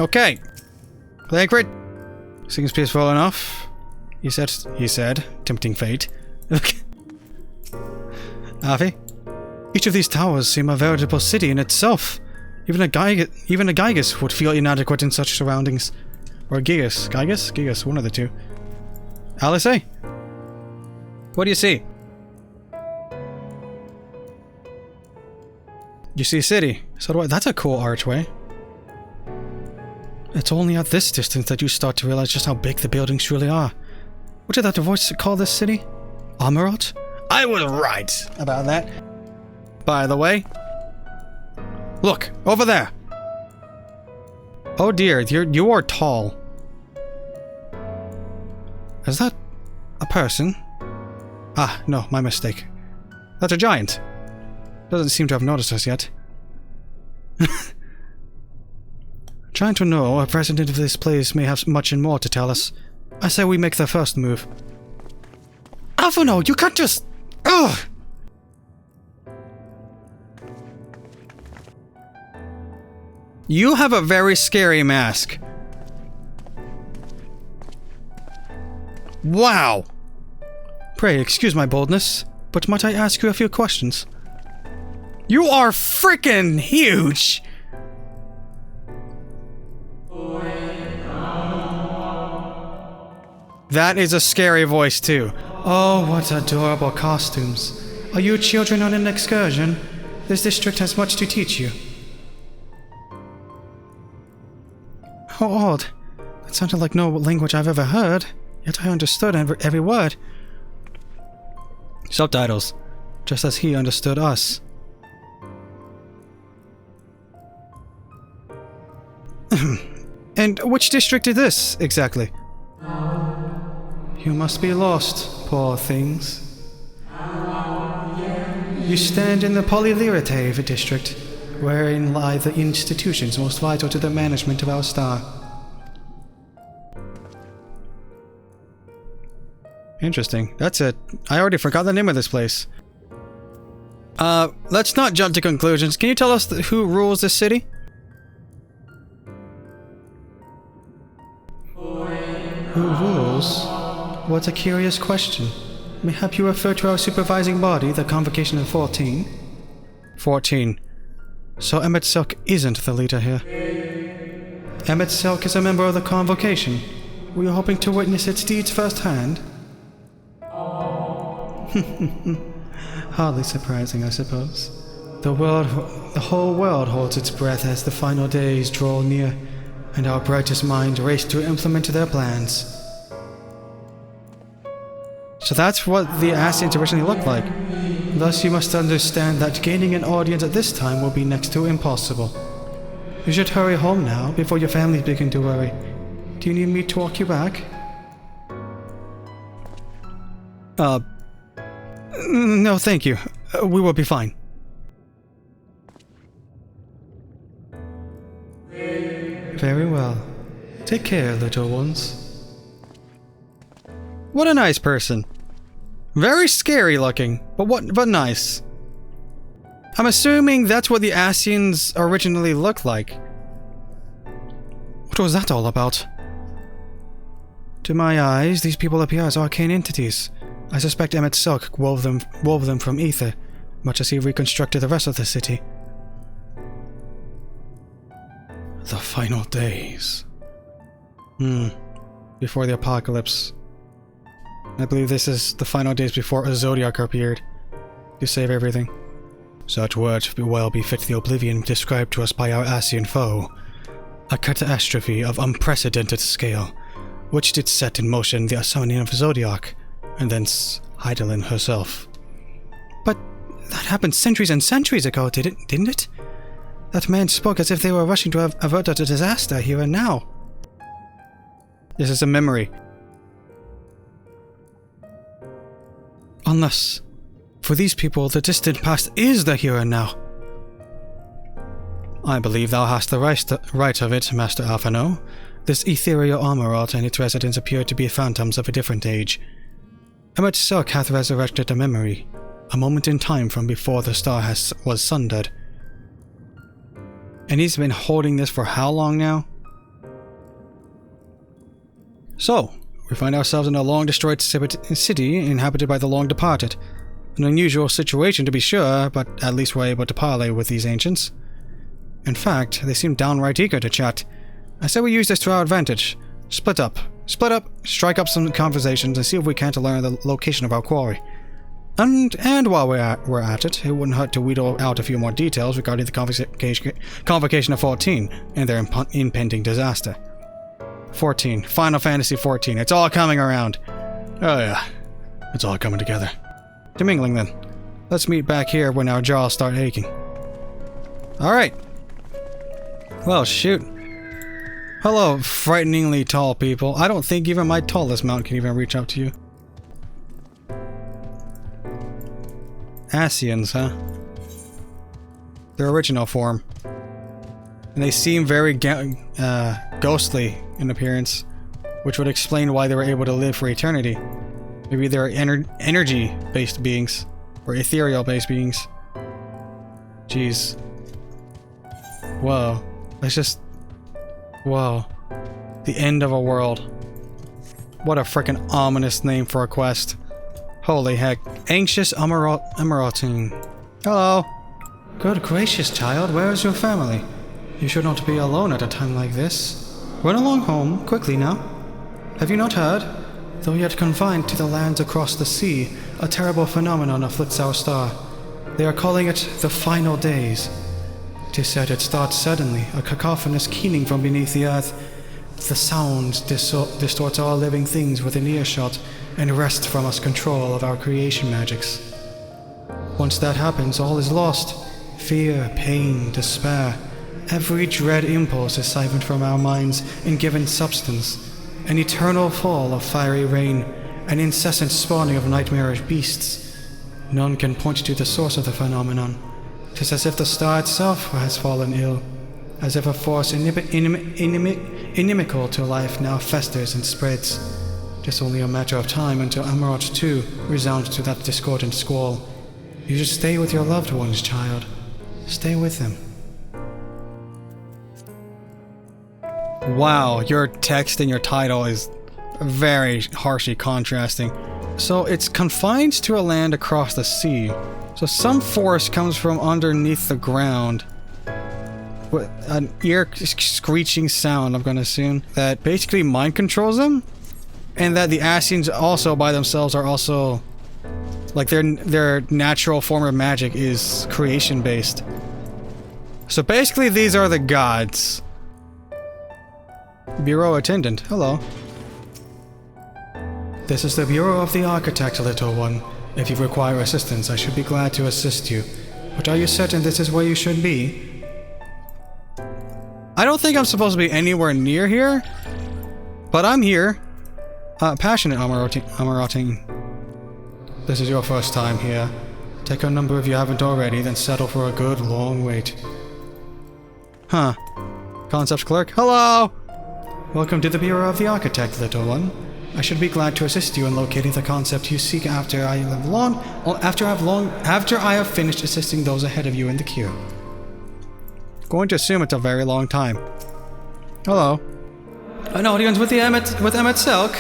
Okay. Lakeland. Seems peaceful enough. He said, tempting fate. Afi? Each of these towers seem a veritable city in itself. Even a Gygus would feel inadequate in such surroundings. Or Gigas. Gigas, one of the two. Alice? What do you see? You see a city. So do I. That's a cool archway. It's only at this distance that you start to realize just how big the buildings truly are. What did that voice call this city? Amarot? I was right about that. By the way, look over there. Oh dear, you are tall. Is that a person? Ah, no, my mistake. That's a giant. Doesn't seem to have noticed us yet. Trying to know, a president of this place may have much and more to tell us. I say we make the first move. Vanu, you can't just... Ugh! You have a very scary mask. Wow! Pray, excuse my boldness, but might I ask you a few questions? You are frickin' huge! That is a scary voice, too. Oh, what adorable costumes. Are you children on an excursion? This district has much to teach you. How odd. That sounded like no language I've ever heard, yet I understood every word. Subtitles. Just as he understood us. And which district is this, exactly? You must be lost, poor things. You stand in the Polylyrate district, wherein lie the institutions most vital to the management of our star. Interesting. That's it. I already forgot the name of this place. Let's not jump to conclusions. Can you tell us who rules this city? Who rules? What a curious question. Mayhap you refer to our supervising body, the Convocation of 14? 14. So MSQ isn't the leader here. MSQ is a member of the Convocation. Were you hoping to witness its deeds firsthand? Hardly surprising, I suppose. The whole world holds its breath as the final days draw near, and our brightest minds race to implement their plans. So that's what the Ascians originally looked like. Thus you must understand that gaining an audience at this time will be next to impossible. You should hurry home now, before your families begin to worry. Do you need me to walk you back? No, thank you. We will be fine. Very well. Take care, little ones. What a nice person. Very scary looking, but nice. I'm assuming that's what the Scions originally looked like. What was that all about? To my eyes, these people appear as arcane entities. I suspect Emmet Silk wove them from ether, much as he reconstructed the rest of the city. The final days. Before the apocalypse. I believe this is the final days before a Zodiac appeared to save everything. Such words well befit the oblivion described to us by our Scion foe. A catastrophe of unprecedented scale, which did set in motion the summoning of Zodiac, and thence Heidelin herself. But that happened centuries and centuries ago, didn't it? That man spoke as if they were rushing to avert a disaster here and now. This is a memory. Unless, for these people, the distant past is the here and now. I believe thou hast the right of it, Master Alphano. This ethereal armorot and its residents appear to be phantoms of a different age. Emmet Silk hath resurrected a memory, a moment in time from before the star was sundered. And he's been holding this for how long now? So, we find ourselves in a long-destroyed city inhabited by the long-departed. An unusual situation to be sure, but at least we're able to parley with these ancients. In fact, they seem downright eager to chat. I say we use this to our advantage. Split up, strike up some conversations, and see if we can't learn the location of our quarry. And while we're at it, it wouldn't hurt to wheedle out a few more details regarding the convocation of 14 and their impending disaster. 14. Final Fantasy 14. It's all coming around. Oh yeah. It's all coming together. To mingling then. Let's meet back here when our jaws start aching. Alright. Well, shoot. Hello, frighteningly tall people. I don't think even my tallest mount can even reach up to you. Scions, huh? Their original form. And they seem very ghostly in appearance, which would explain why they were able to live for eternity. Maybe they're energy-based beings, or ethereal-based beings. Jeez. Whoa. Let's just... Whoa. The end of a world. What a frickin' ominous name for a quest. Holy heck. Anxious Emeraldine. Hello. Good gracious, child, where is your family? You should not be alone at a time like this. Run along home, quickly now. Have you not heard? Though yet confined to the lands across the sea, a terrible phenomenon afflicts our star. They are calling it the final days. 'Tis said it starts suddenly, a cacophonous keening from beneath the earth. The sound distorts all living things within earshot and wrests from us control of our creation magics. Once that happens, all is lost. Fear, pain, despair. Every dread impulse is siphoned from our minds and given substance. An eternal fall of fiery rain, an incessant spawning of nightmarish beasts. None can point to the source of the phenomenon. 'Tis as if the star itself has fallen ill, as if a force inimical to life now festers and spreads. 'Tis only a matter of time until Amarot too resounds to that discordant squall. You should stay with your loved ones, child. Stay with them. Wow, your text and your title is very harshly contrasting. So it's confined to a land across the sea. So some force comes from underneath the ground. With an ear-screeching sound, I'm gonna assume, that basically mind controls them? And that the Scions also by themselves are also... like their natural form of magic is creation-based. So basically these are the gods. Bureau attendant, hello. This is the Bureau of the Architect, little one. If you require assistance, I should be glad to assist you. But are you certain this is where you should be? I don't think I'm supposed to be anywhere near here, but I'm here. Passionate Amarotine. This is your first time here. Take a number if you haven't already, then settle for a good long wait. Huh. Concepts clerk, hello! Welcome to the Bureau of the Architect, little one. I should be glad to assist you in locating the concept you seek after I have finished assisting those ahead of you in the queue. Going to assume it's a very long time. Hello. An audience with Emmett Selk?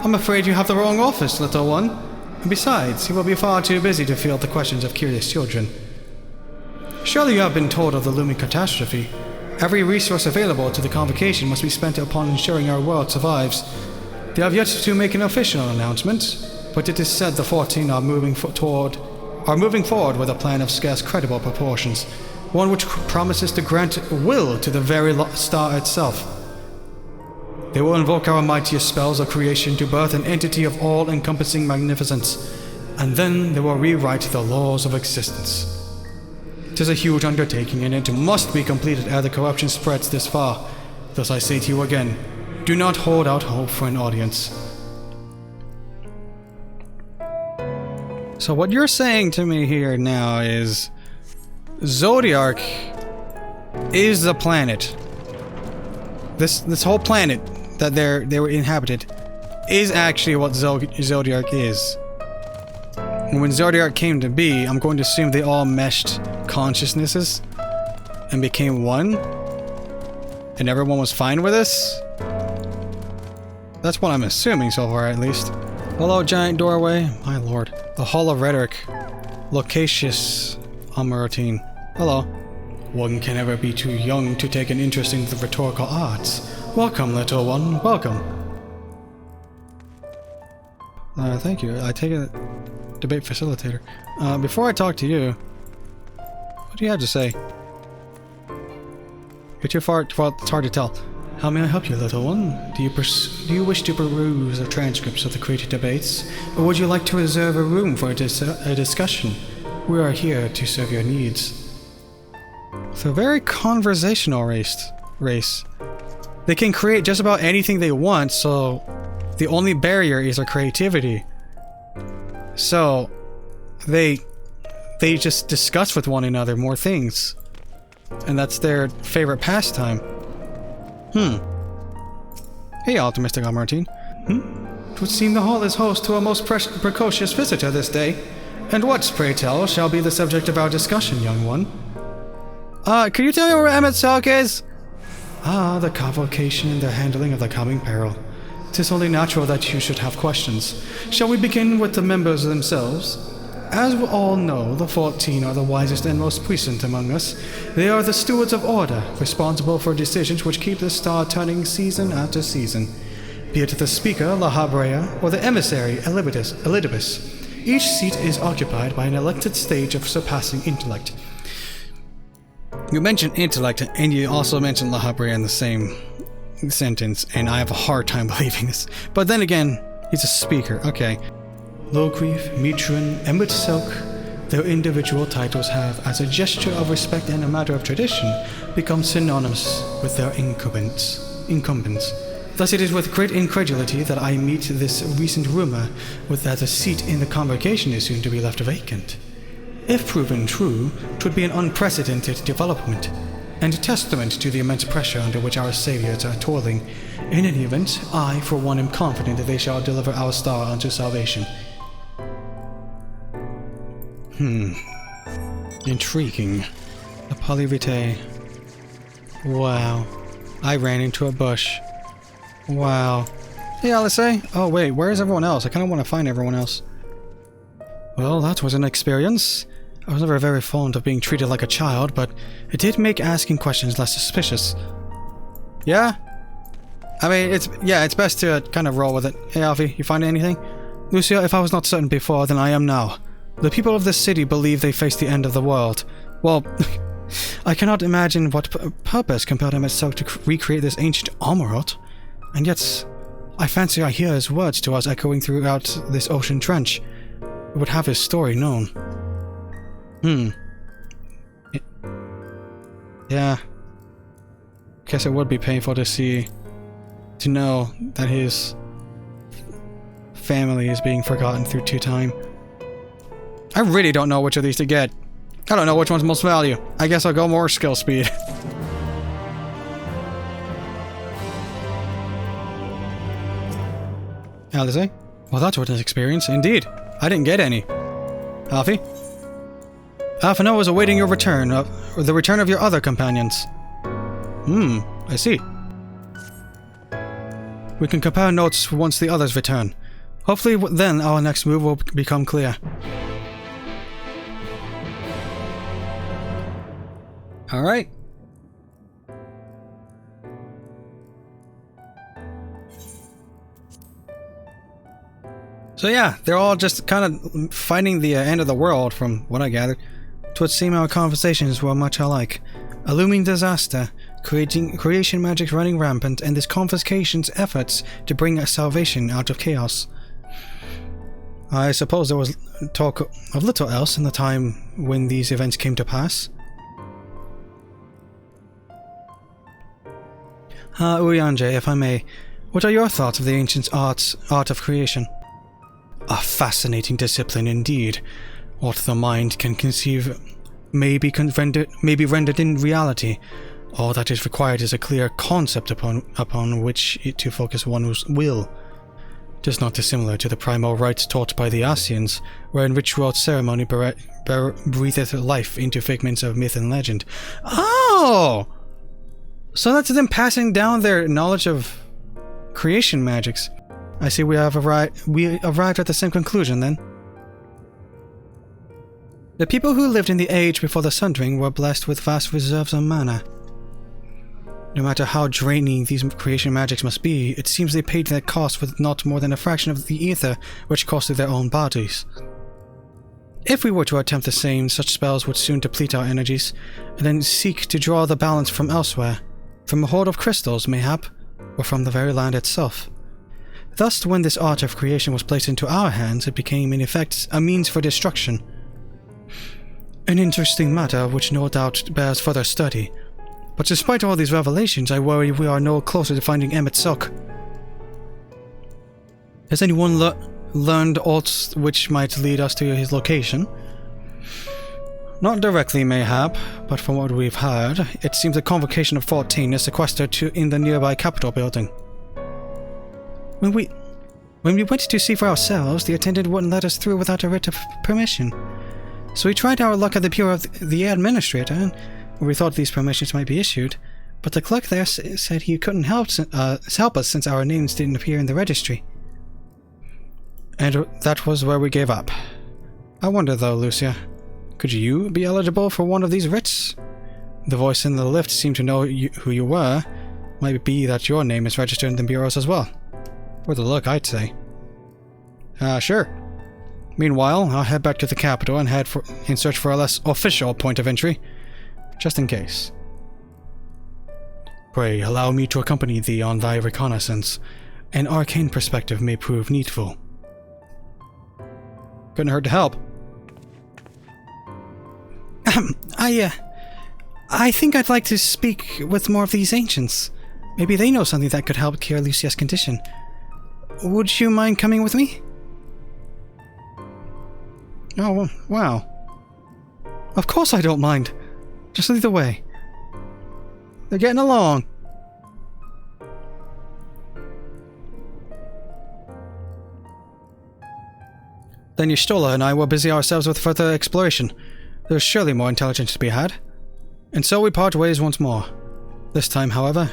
I'm afraid you have the wrong office, little one. And besides, he will be far too busy to field the questions of curious children. Surely you have been told of the looming catastrophe. Every resource available to the convocation must be spent upon ensuring our world survives. They have yet to make an official announcement, but it is said the 14 are moving forward with a plan of scarce credible proportions, one which promises to grant will to the very star itself. They will invoke our mightiest spells of creation to birth an entity of all-encompassing magnificence, and then they will rewrite the laws of existence. 'Tis a huge undertaking, and it must be completed ere the corruption spreads this far. Thus I say to you again, do not hold out hope for an audience. So what you're saying to me here now is Zodiac is the planet. This whole planet that they were inhabited is actually what Zodiac is. And when Zodiac came to be, I'm going to assume they all meshed consciousnesses and became one, and everyone was fine with this. That's what I'm assuming so far, at least. Hello, giant doorway. My lord. The Hall of Rhetoric. Loquacious Routine. Hello. One can never be too young to take an interest in the rhetorical arts. Welcome, little one. Welcome. Thank you. I take a debate facilitator. Before I talk to you, what do you have to say? You're too far. Well, it's hard to tell. How may I help you, little one? Do you wish to peruse the transcripts of the created debates, or would you like to reserve a room for a discussion? We are here to serve your needs. It's a very conversational race. They can create just about anything they want, so the only barrier is their creativity. So they just discuss with one another more things, and that's their favorite pastime. Hey, optimistic Martin. It would seem the hall is host to a most precocious visitor this day. And what, pray tell, shall be the subject of our discussion, young one? Could you tell me where Emmett Selk is? The convocation and the handling of the coming peril. 'Tis only natural that you should have questions. Shall we begin with the members themselves? As we all know, the 14 are the wisest and most puissant among us. They are the stewards of order, responsible for decisions which keep the star turning season after season. Be it the speaker, La Habrea, or the emissary, Elidibus. Each seat is occupied by an elected stage of surpassing intellect. You mentioned intellect, and you also mentioned La Habrea in the same sentence, and I have a hard time believing this. But then again, he's a speaker, okay. Logrief, Mitran, Emmett Selk, their individual titles have, as a gesture of respect and a matter of tradition, become synonymous with their incumbents. Thus it is with great incredulity that I meet this recent rumor that a seat in the convocation is soon to be left vacant. If proven true, 'twould be an unprecedented development, and a testament to the immense pressure under which our saviors are toiling. In any event, I, for one, am confident that they shall deliver our star unto salvation. Intriguing. A polyvitae. Wow. I ran into a bush. Wow. Hey, Alice. Oh, wait, where is everyone else? I kind of want to find everyone else. Well, that was an experience. I was never very fond of being treated like a child, but it did make asking questions less suspicious. Yeah? I mean, it's best to kind of roll with it. Hey, Alfie, you find anything? Lucia, if I was not certain before, then I am now. The people of this city believe they face the end of the world. Well, I cannot imagine what purpose compelled Emmett Selk to recreate this ancient Amorot. And yet, I fancy I hear his words to us echoing throughout this ocean trench. We would have his story known. Yeah. Guess it would be painful to know that his family is being forgotten through time. I really don't know which of these to get. I don't know which one's most value. I guess I'll go more skill speed. Alice? Well, that's what an experience. Indeed. I didn't get any. Alfie? Alphino is awaiting your return, or the return of your other companions. I see. We can compare notes once the others return. Hopefully then our next move will become clear. Alright. So yeah, they're all just kind of fighting the end of the world, from what I gathered. It would seem our conversations were much alike. A looming disaster, creation magic running rampant, and this confiscation's efforts to bring a salvation out of chaos. I suppose there was talk of little else in the time when these events came to pass. Urianger, if I may, what are your thoughts of the ancient art of creation? A fascinating discipline indeed. What the mind can conceive may be rendered in reality. All that is required is a clear concept upon which to focus one's will. It is not dissimilar to the primal rites taught by the Scions, wherein ritual ceremony breatheth life into figments of myth and legend. Oh! So that's them passing down their knowledge of creation magics. I see we arrived at the same conclusion then. The people who lived in the age before the Sundering were blessed with vast reserves of mana. No matter how draining these creation magics must be, it seems they paid their cost with not more than a fraction of the ether which costed their own bodies. If we were to attempt the same, such spells would soon deplete our energies, and then seek to draw the balance from elsewhere, from a hoard of crystals, mayhap, or from the very land itself. Thus, when this art of creation was placed into our hands, it became, in effect, a means for destruction. An interesting matter which no doubt bears further study. But despite all these revelations, I worry we are no closer to finding Emmett Silk. Has anyone learned aught which might lead us to his location? Not directly, mayhap, but from what we've heard, it seems the Convocation of 14 is sequestered in the nearby Capitol building. When we went to see for ourselves, the attendant wouldn't let us through without a writ of permission. So we tried our luck at the Bureau of the Administrator, where we thought these permissions might be issued, but the clerk there said he couldn't help us since our names didn't appear in the registry. And that was where we gave up. I wonder though, Lucia, could you be eligible for one of these writs? The voice in the lift seemed to know who you were. Might be that your name is registered in the bureaus as well. Worth a look, I'd say. Sure. Meanwhile, I'll head back to the capital and head in search for a less official point of entry, just in case. Pray, allow me to accompany thee on thy reconnaissance. An arcane perspective may prove needful. Couldn't hurt to help. I think I'd like to speak with more of these ancients. Maybe they know something that could help cure Lucia's condition. Would you mind coming with me? Oh, wow. Of course I don't mind. Just lead the way. They're getting along. Then Y'shtola and I will busy ourselves with further exploration. There's surely more intelligence to be had. And so we part ways once more. This time, however,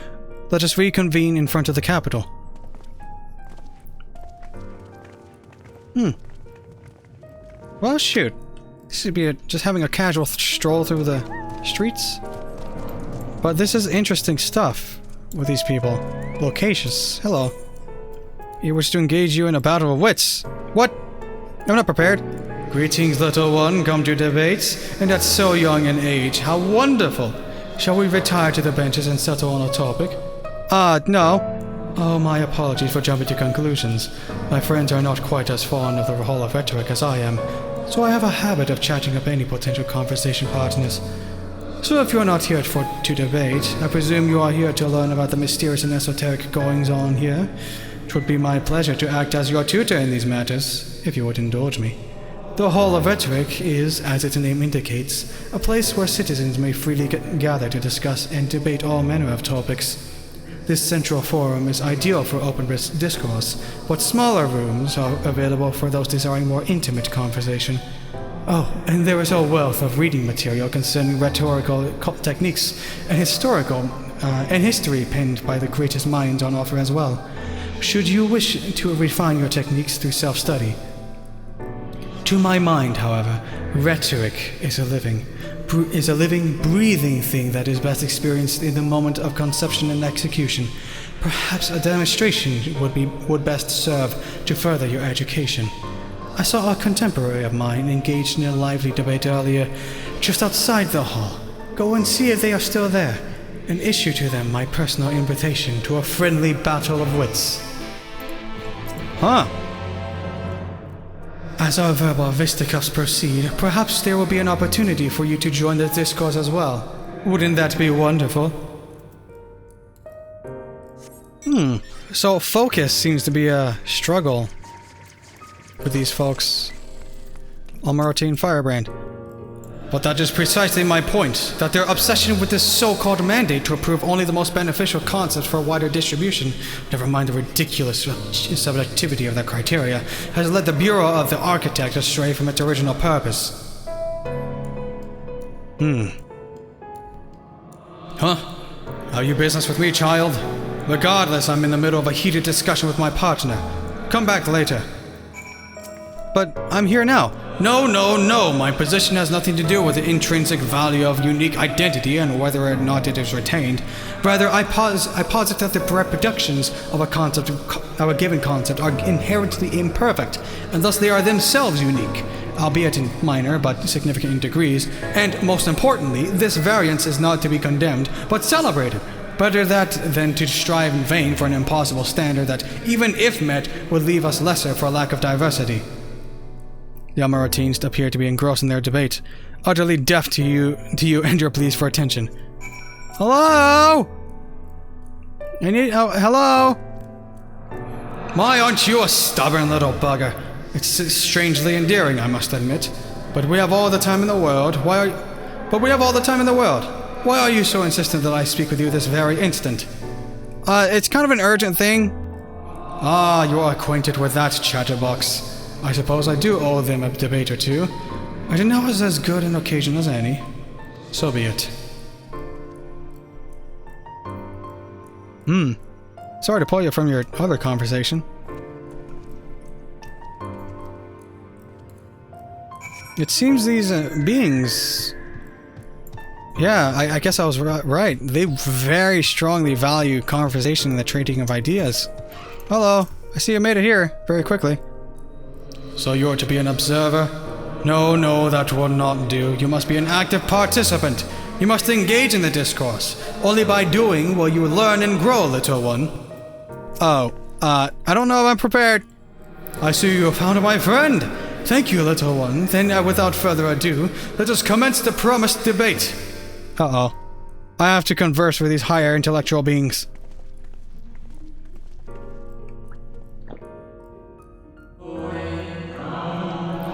let us reconvene in front of the capital. Well, shoot. This should be just having a casual stroll through the streets. But this is interesting stuff with these people. Loquacious. Hello. He wishes to engage you in a battle of wits. What? I'm not prepared. Greetings, little one. Come to debates? And at so young an age. How wonderful. Shall we retire to the benches and settle on a topic? No. Oh, my apologies for jumping to conclusions. My friends are not quite as fond of the Hall of Rhetoric as I am, so I have a habit of chatting up any potential conversation partners. So if you're not here to debate, I presume you are here to learn about the mysterious and esoteric goings-on here. It would be my pleasure to act as your tutor in these matters, if you would indulge me. The Hall of Rhetoric is, as its name indicates, a place where citizens may freely gather to discuss and debate all manner of topics. This central forum is ideal for open discourse, but smaller rooms are available for those desiring more intimate conversation. Oh, and there is a wealth of reading material concerning rhetorical techniques and history penned by the greatest minds on offer as well, should you wish to refine your techniques through self-study. To my mind, however, rhetoric is a living, breathing thing that is best experienced in the moment of conception and execution. Perhaps a demonstration would best serve to further your education. I saw a contemporary of mine engaged in a lively debate earlier, just outside the hall. Go and see if they are still there, and issue to them my personal invitation to a friendly battle of wits. Huh. As our verbal fisticuffs proceed, perhaps there will be an opportunity for you to join the discourse as well. Wouldn't that be wonderful? So focus seems to be a struggle with these folks. Almarotin Firebrand. But that is precisely my point, that their obsession with this so-called mandate to approve only the most beneficial concepts for wider distribution, never mind the ridiculous subjectivity of their criteria, has led the Bureau of the Architect astray from its original purpose. Huh? Have you business with me, child? Regardless, I'm in the middle of a heated discussion with my partner. Come back later. But I'm here now. No. My position has nothing to do with the intrinsic value of unique identity and whether or not it is retained. Rather, I posit that the reproductions of a given concept are inherently imperfect, and thus they are themselves unique, albeit in minor but significant degrees. And most importantly, this variance is not to be condemned, but celebrated. Better that than to strive in vain for an impossible standard that, even if met, would leave us lesser for lack of diversity. The Almarotines appear to be engrossed in their debate, utterly deaf to you and your pleas for attention. Hello? Hello? My, aren't you a stubborn little bugger? It's strangely endearing, I must admit. But we have all the time in the world. Why are you so insistent that I speak with you this very instant? It's kind of an urgent thing. Ah, you are acquainted with that chatterbox. I suppose I do owe them a debate or two. I didn't know it was as good an occasion as any. So be it. Sorry to pull you from your other conversation. It seems these beings... Yeah, I guess I was right. They very strongly value conversation and the trading of ideas. Hello, I see you made it here very quickly. So you're to be an observer? No, that will not do. You must be an active participant. You must engage in the discourse. Only by doing will you learn and grow, little one. Oh, I don't know if I'm prepared. I see you have found my friend. Thank you, little one. Then, without further ado, let us commence the promised debate. Uh-oh. I have to converse with these higher intellectual beings.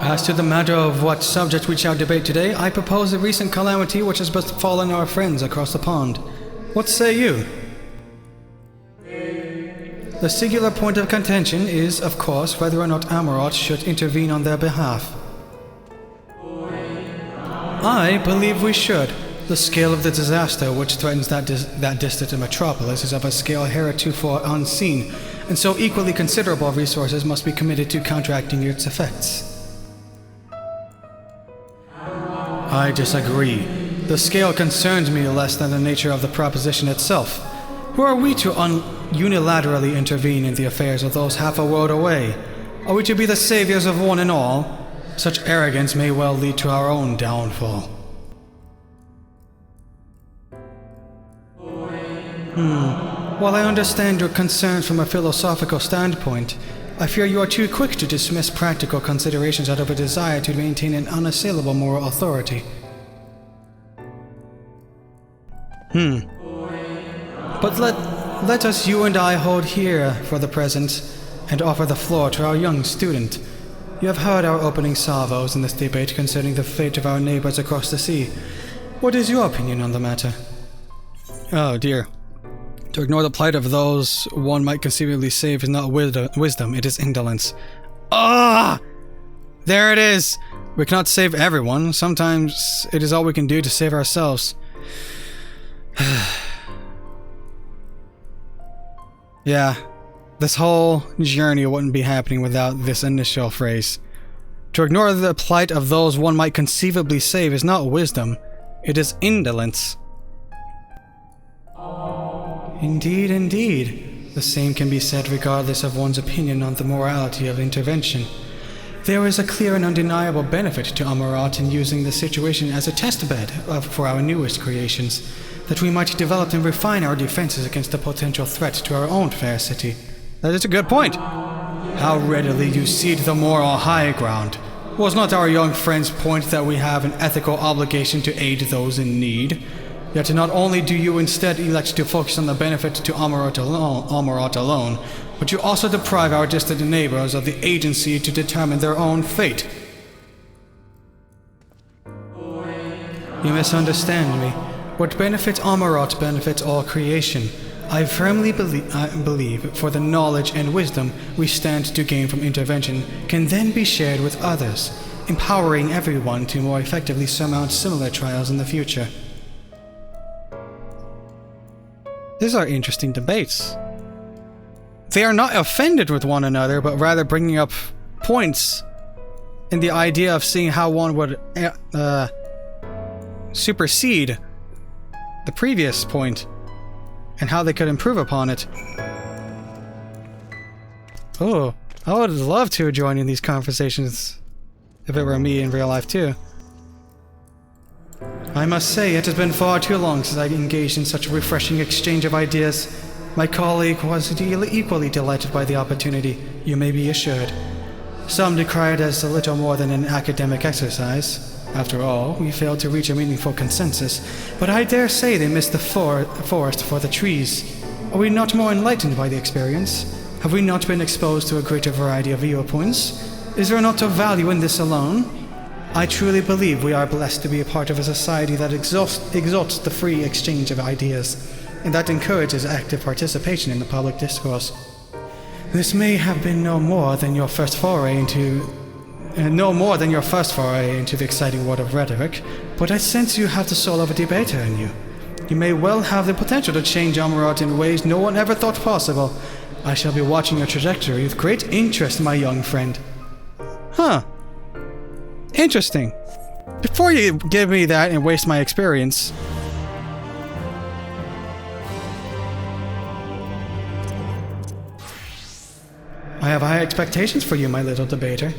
As to the matter of what subject we shall debate today, I propose the recent calamity which has befallen our friends across the pond. What say you? The singular point of contention is, of course, whether or not Amarot should intervene on their behalf. I believe we should. The scale of the disaster which threatens that distant metropolis is of a scale heretofore unseen, and so equally considerable resources must be committed to counteracting its effects. I disagree. The scale concerns me less than the nature of the proposition itself. Who are we to unilaterally intervene in the affairs of those half a world away? Are we to be the saviors of one and all? Such arrogance may well lead to our own downfall. While I understand your concerns from a philosophical standpoint, I fear you are too quick to dismiss practical considerations out of a desire to maintain an unassailable moral authority. But let us, you and I, hold here for the present and offer the floor to our young student. You have heard our opening salvos in this debate concerning the fate of our neighbors across the sea. What is your opinion on the matter? Oh dear. To ignore the plight of those one might conceivably save is not wisdom, it is indolence. Ah! There it is! We cannot save everyone. Sometimes it is all we can do to save ourselves. Yeah, this whole journey wouldn't be happening without this initial phrase. To ignore the plight of those one might conceivably save is not wisdom, it is indolence. Indeed, indeed. The same can be said regardless of one's opinion on the morality of intervention. There is a clear and undeniable benefit to Amarat in using the situation as a testbed for our newest creations, that we might develop and refine our defenses against the potential threat to our own fair city. That is a good point. How readily you cede the moral high ground. Was not our young friend's point that we have an ethical obligation to aid those in need? Yet not only do you instead elect to focus on the benefit to Amarat alone, but you also deprive our distant neighbors of the agency to determine their own fate. You misunderstand me. What benefits Amarat benefits all creation. I firmly believe for the knowledge and wisdom we stand to gain from intervention can then be shared with others, empowering everyone to more effectively surmount similar trials in the future. These are interesting debates. They are not offended with one another, but rather bringing up points in the idea of seeing how one would supersede the previous point and how they could improve upon it. Oh, I would love to join in these conversations if it were me in real life too. I must say, it has been far too long since I engaged in such a refreshing exchange of ideas. My colleague was equally delighted by the opportunity, you may be assured. Some decry it as a little more than an academic exercise. After all, we failed to reach a meaningful consensus, but I dare say they missed the forest for the trees. Are we not more enlightened by the experience? Have we not been exposed to a greater variety of viewpoints? Is there not a value in this alone? I truly believe we are blessed to be a part of a society that exalts the free exchange of ideas, and that encourages active participation in the public discourse. This may have been no more than your first foray into the exciting world of rhetoric, but I sense you have the soul of a debater in you. You may well have the potential to change Amarat in ways no one ever thought possible. I shall be watching your trajectory with great interest, my young friend. Huh. Interesting. Before you give me that and waste my experience, I have high expectations for you, my little debater.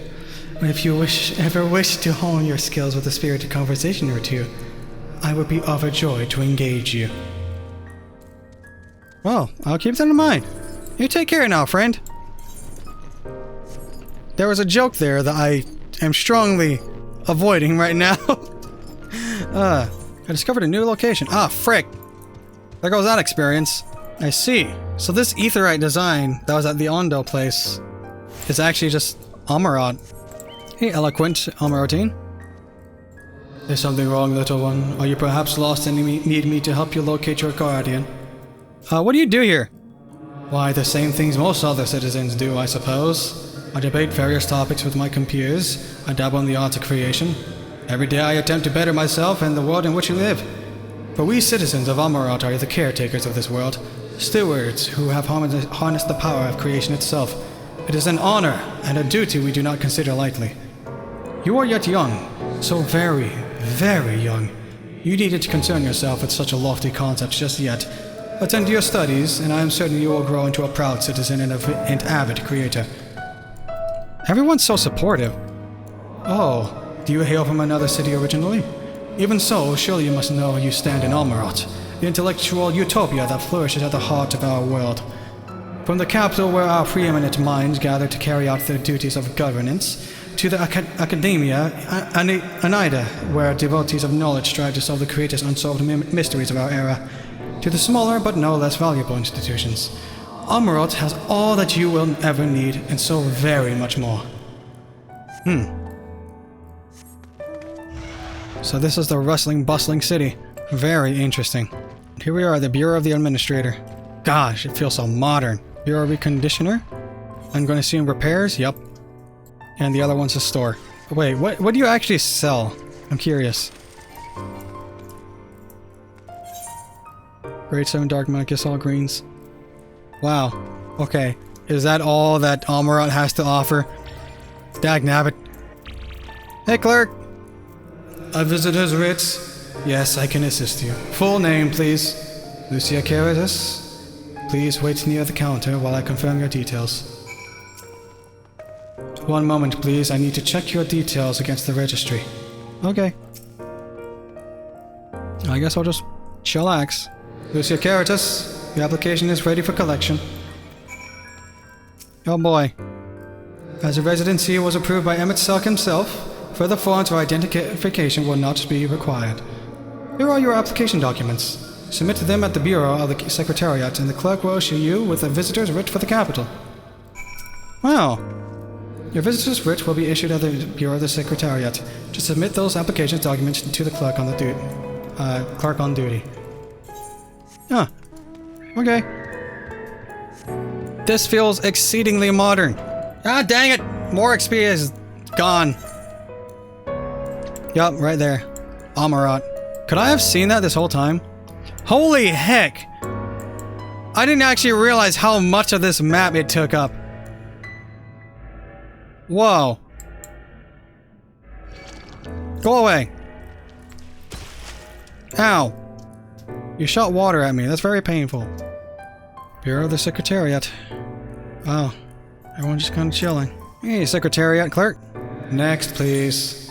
If you ever wish to hone your skills with a spirited conversation or two, I would be overjoyed to engage you. Well, I'll keep that in mind. You take care now, friend. There was a joke there that I am strongly avoiding right now. I discovered a new location. Ah, frick. There goes that experience. I see. So this aetherite design that was at the Ondo place is actually just Amarat. Hey, eloquent Amaratine. Is something wrong, little one? Are you perhaps lost and need me to help you locate your guardian? What do you do here? Why, the same things most other citizens do, I suppose. I debate various topics with my compeers. I dabble in the arts of creation. Every day I attempt to better myself and the world in which we live. For we citizens of Amarat are the caretakers of this world, stewards who have harnessed the power of creation itself. It is an honor and a duty we do not consider lightly. You are yet young, so very, very young. You needn't concern yourself with such a lofty concept just yet. Attend to your studies, and I am certain you will grow into a proud citizen and avid creator. Everyone's so supportive. Oh, do you hail from another city originally? Even so, surely you must know you stand in Amarat, the intellectual utopia that flourishes at the heart of our world. From the capital where our preeminent minds gather to carry out their duties of governance, to the Academia Anida, where devotees of knowledge strive to solve the greatest unsolved mysteries of our era, to the smaller but no less valuable institutions. Amarat has all that you will ever need, and so very much more. So this is the rustling, bustling city. Very interesting. Here we are at the Bureau of the Administrator. gosh, it feels so modern. Bureau reconditioner. I'm going to assume repairs. Yep. And the other one's a store. Wait, what do you actually sell? I'm curious. Grade 7 Dark Monk, guess all greens. Wow. Okay. Is that all that Amarat has to offer? Dagnabbit. Hey, clerk. A visitor's writ. Yes, I can assist you. Full name, please. Lucia Caritas. Please wait near the counter while I confirm your details. One moment, please. I need to check your details against the registry. Okay. I guess I'll just chillax. Lucia Caritas, the application is ready for collection. Oh boy. As a residency was approved by MSQ himself, further forms or identification will not be required. Here are your application documents. Submit them at the Bureau of the Secretariat, and the clerk will issue you with a visitor's writ for the capital. Wow. Your visitor's writ will be issued at the Bureau of the Secretariat. Just submit those application documents to the clerk on the clerk on duty. Huh. Okay. This feels exceedingly modern. Ah, dang it! More XP is gone. Yup, right there. Amarat. Could I have seen that this whole time? Holy heck! I didn't actually realize how much of this map it took up. Whoa. Go away. Ow. You shot water at me. That's very painful. Bureau of the Secretariat. Wow. Everyone's just kind of chilling. Hey, Secretariat clerk. Next, please.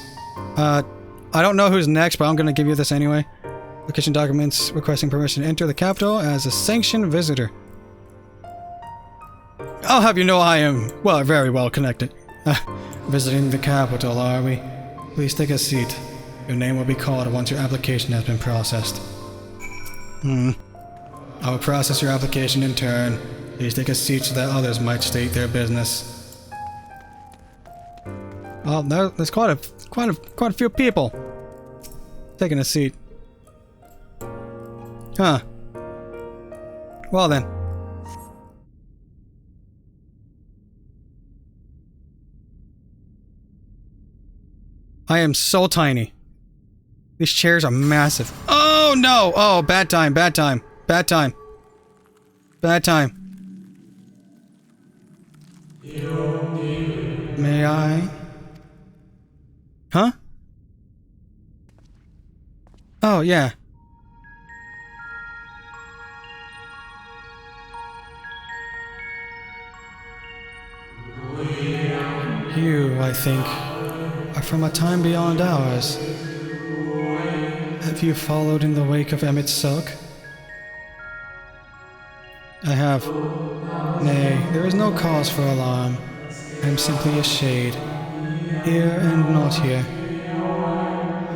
I don't know who's next, but I'm going to give you this anyway. Location documents requesting permission to enter the capital as a sanctioned visitor. I'll have you know I am, well, very well connected. Visiting the capital, are we? Please take a seat. Your name will be called once your application has been processed. I will process your application in turn. Please take a seat so that others might state their business. Well, there's quite a few people taking a seat. Huh. Well then. I am so tiny. These chairs are massive. Oh no! Oh, bad time, bad time, bad time. Bad time. May I? Huh? Oh, yeah. You, I think, are from a time beyond ours. Have you followed in the wake of MSQ? I have. Nay, there is no cause for alarm. I am simply a shade. Here and not here.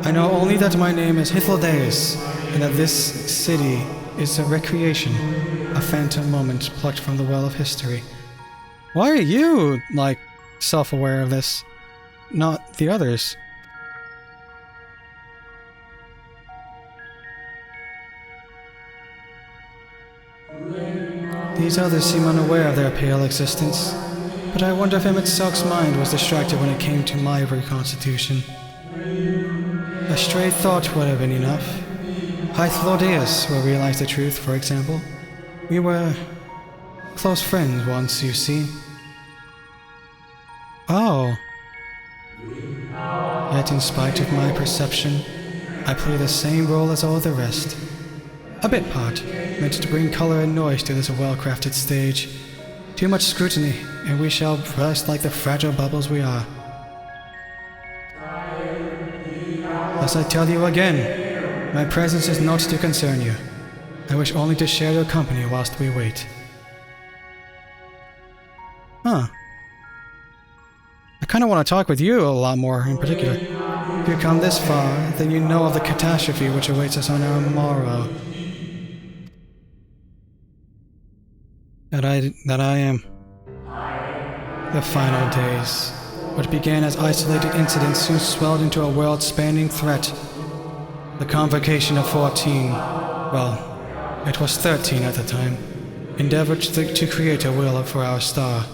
I know only that my name is Hythlodeus, and that this city is a recreation, a phantom moment plucked from the well of history. Why are you, like, self-aware of this? Not the others. These others seem unaware of their pale existence, but I wonder if MSQ's mind was distracted when it came to my reconstitution. A stray thought would have been enough. Hythlodeus will realize the truth, for example. We were close friends once, you see. Oh. Yet in spite of my perception, I play the same role as all the rest. A bit part, meant to bring color and noise to this well-crafted stage. Too much scrutiny, and we shall burst like the fragile bubbles we are. Thus I tell you again, my presence is not to concern you. I wish only to share your company whilst we wait. Huh. I kind of want to talk with you a lot more in particular. If you come this far, then you know of the catastrophe which awaits us on our morrow. That I am. The final days. What began as isolated incidents soon swelled into a world-spanning threat. The convocation of 14. Well, it was 13 at the time. endeavored to create a will for our star.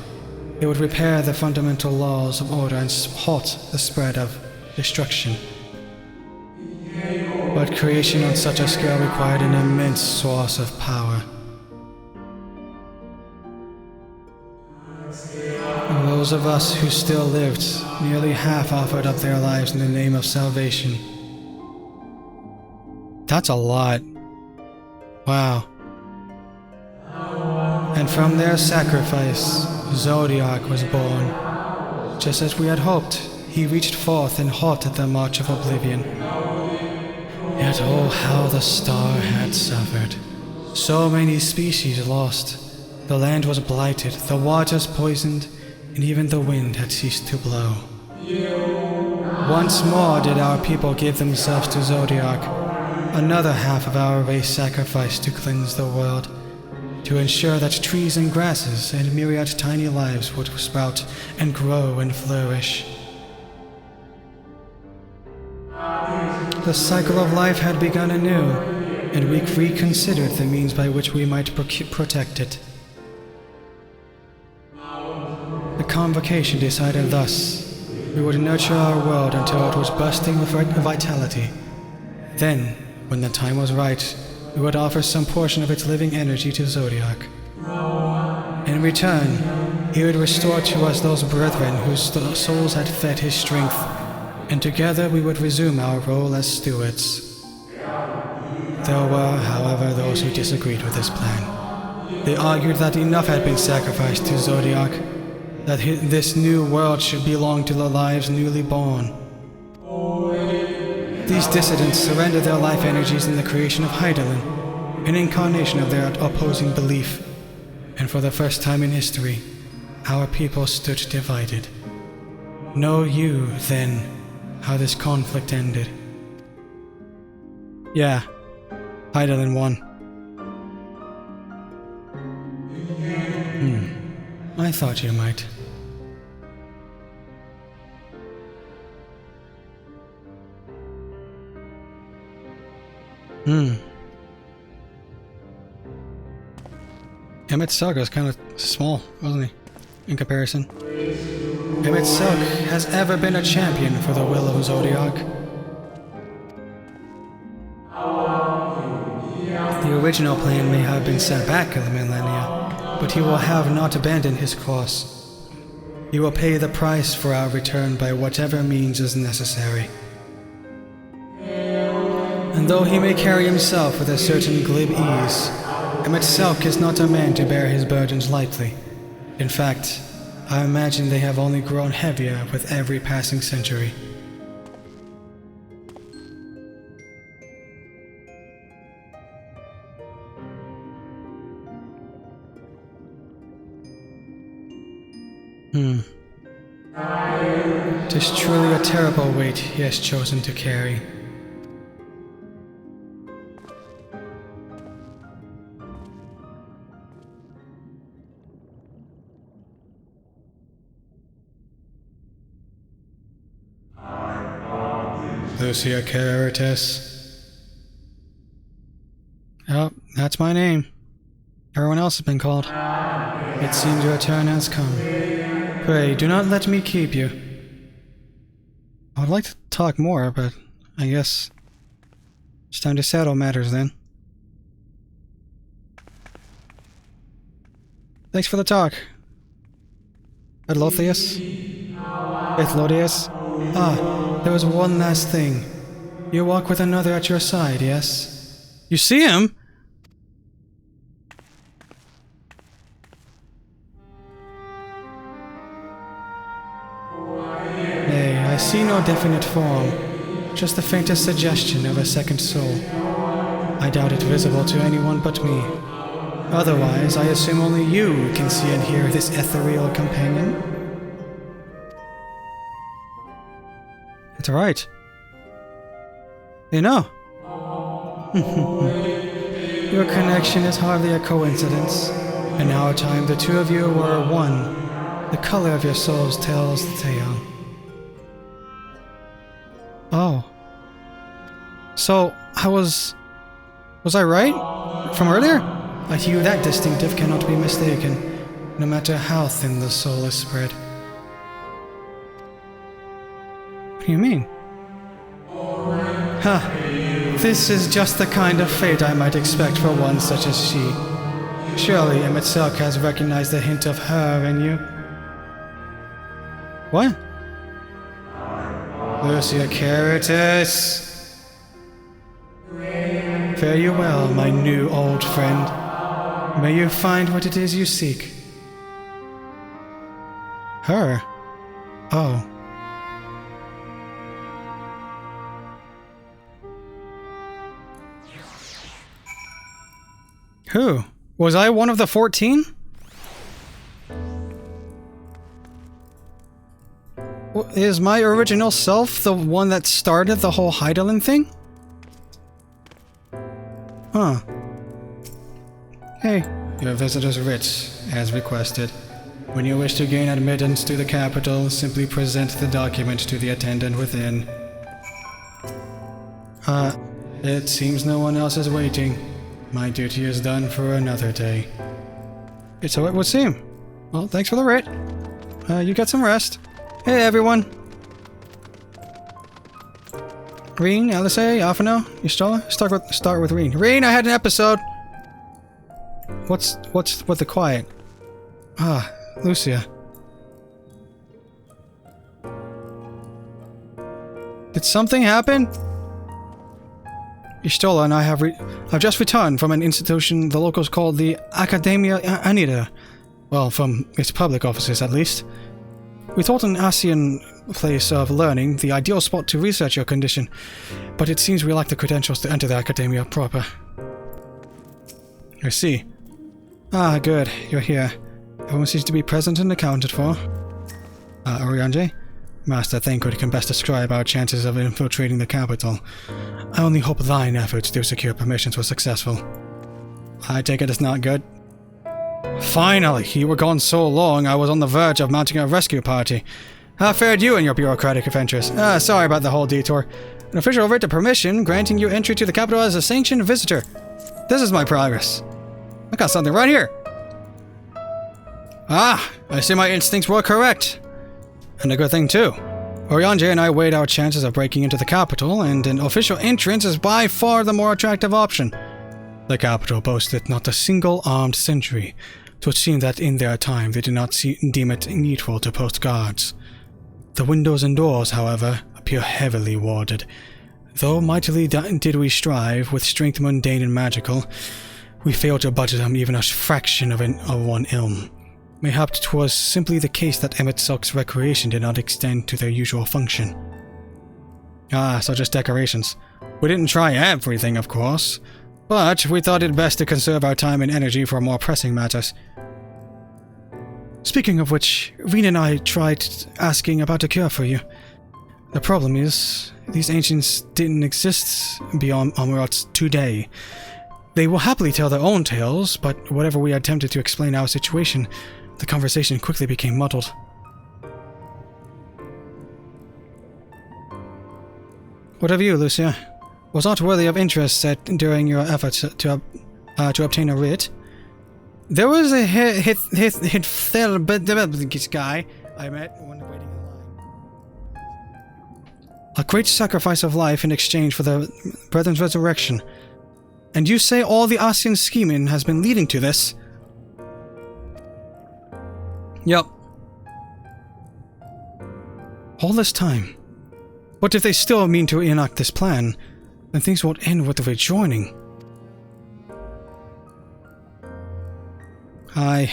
It would repair the fundamental laws of order and halt the spread of destruction. But creation on such a scale required an immense source of power. And those of us who still lived, nearly half offered up their lives in the name of salvation. That's a lot. Wow. And from their sacrifice, Zodiac was born. Just as we had hoped, he reached forth and halted the march of oblivion. Yet oh, how the star had suffered. So many species lost. The land was blighted, the waters poisoned, and even the wind had ceased to blow. Once more did our people give themselves to Zodiac. Another half of our race sacrificed to cleanse the world, to ensure that trees and grasses and myriad tiny lives would sprout and grow and flourish. The cycle of life had begun anew, and we reconsidered the means by which we might protect it. The convocation decided thus: we would nurture our world until it was bursting with vitality. Then, when the time was right, we would offer some portion of its living energy to Zodiac. In return, he would restore to us those brethren whose souls had fed his strength, and together we would resume our role as stewards. There were, however, those who disagreed with this plan. They argued that enough had been sacrificed to Zodiac, that this new world should belong to the lives newly born. These dissidents surrendered their life energies in the creation of Hydaelyn, an incarnation of their opposing belief, and for the first time in history, our people stood divided. Know you, then, how this conflict ended? Yeah, Hydaelyn won. I thought you might. Emmett Silk was kind of small, wasn't he, in comparison? Emmett Silk has ever been a champion for the will of Zodiac. The original plan may have been set back in the millennia, but he will have not abandoned his course. He will pay the price for our return by whatever means is necessary. And though he may carry himself with a certain glib ease, Emmett Silk is not a man to bear his burdens lightly. In fact, I imagine they have only grown heavier with every passing century. Tis truly a terrible weight he has chosen to carry. Lucia Caritas. Oh, that's my name. Everyone else has been called. It seems your turn has come. Pray, do not let me keep you. I would like to talk more, but I guess it's time to settle matters then. Thanks for the talk. Adlothius? Ethlodius? Ah, there was one last thing. You walk with another at your side, yes? You see him? Nay, I see no definite form, just the faintest suggestion of a second soul. I doubt it visible to anyone but me. Otherwise, I assume only you can see and hear this ethereal companion. That's right. You know. Your connection is hardly a coincidence. In our time, the two of you were one. The color of your souls tells the tale. Oh. So, was I right? From earlier? A hue that distinctive cannot be mistaken, no matter how thin the soul is spread. What do you mean? Huh. This is just the kind of fate I might expect for one such as she. Surely MSQ has recognized the hint of her in you. What? Lucia Caritas. Fare you well, my new old friend. May you find what it is you seek. Her? Oh. Who? Was I one of the 14? Is my original self the one that started the whole Heidelin thing? Huh. Hey, your visitor's writ, as requested. When you wish to gain admittance to the capital, simply present the document to the attendant within. It seems no one else is waiting. My duty is done for another day. So it would seem. Well, thanks for the writ. You get some rest. Hey, everyone. Reen, Alisei, Afano, Y'shtola? Start with Reen. Reen, I had an episode! What's with the quiet? Ah, Lucia. Did something happen? Y'shtola and I have just returned from an institution the locals call the Academia Anida. Well, from its public offices, at least. We thought an Asian place of learning, the ideal spot to research your condition, but it seems we lack the credentials to enter the Academia proper. I see. Ah, good. You're here. Everyone seems to be present and accounted for. Urianger? Master Thancred can best describe our chances of infiltrating the capital. I only hope thine efforts to secure permissions were successful. I take it as not good. Finally! You were gone so long, I was on the verge of mounting a rescue party. How fared you in your bureaucratic adventures? Sorry about the whole detour. An official writ of permission granting you entry to the capital as a sanctioned visitor. This is my progress. I got something right here. Ah! I see my instincts were correct. And a good thing too. Urianger and I weighed our chances of breaking into the capital, and an official entrance is by far the more attractive option. The capital boasted not a single armed sentry, so it seemed that in their time they did not deem it needful to post guards. The windows and doors, however, appear heavily warded. Though mightily did we strive, with strength mundane and magical, we failed to budget them even a fraction of one ilm. Mayhap 'twas simply the case that MSQ's recreation did not extend to their usual function. Ah, so just decorations. We didn't try everything, of course, but we thought it best to conserve our time and energy for more pressing matters. Speaking of which, Reen and I tried asking about a cure for you. The problem is, these ancients didn't exist beyond Amurat's today. They will happily tell their own tales, but whenever we attempted to explain our situation, the conversation quickly became muddled. What of you, Lucia? Was aught worthy of interest during your efforts to obtain a writ? There was a guy I met when waiting in line. A great sacrifice of life in exchange for the brethren's resurrection. And you say all the Asian scheming has been leading to this? Yep. All this time. But if they still mean to enact this plan, then things won't end with the rejoining. I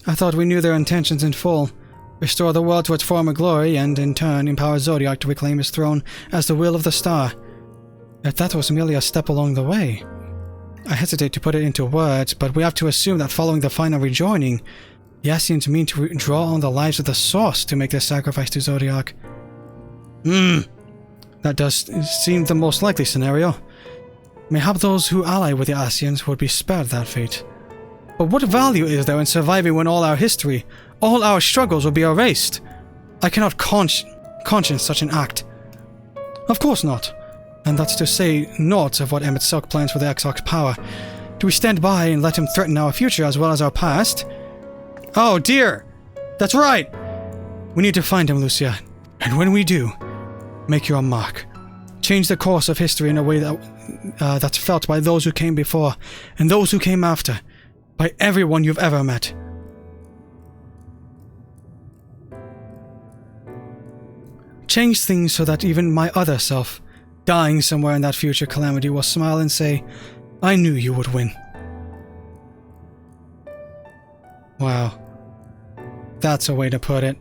thought we knew their intentions in full. Restore the world to its former glory and, in turn, empower Zodiac to reclaim his throne as the will of the star. Yet that was merely a step along the way. I hesitate to put it into words, but we have to assume that following the final rejoining, the Ascians mean to draw on the lives of the Source to make their sacrifice to Zodiac. That does seem the most likely scenario. Mayhap those who ally with the Ascians would be spared that fate. But what value is there in surviving when all our history, all our struggles will be erased? I cannot conscience such an act. Of course not. And that's to say naught of what MSQ plans for the Exarch's power. Do we stand by and let him threaten our future as well as our past? Oh dear! That's right! We need to find him, Lucia. And when we do, make your mark. Change the course of history in a way that's felt by those who came before and those who came after, by everyone you've ever met. Change things so that even my other self, dying somewhere in that future calamity, will smile and say, I knew you would win. Wow. That's a way to put it.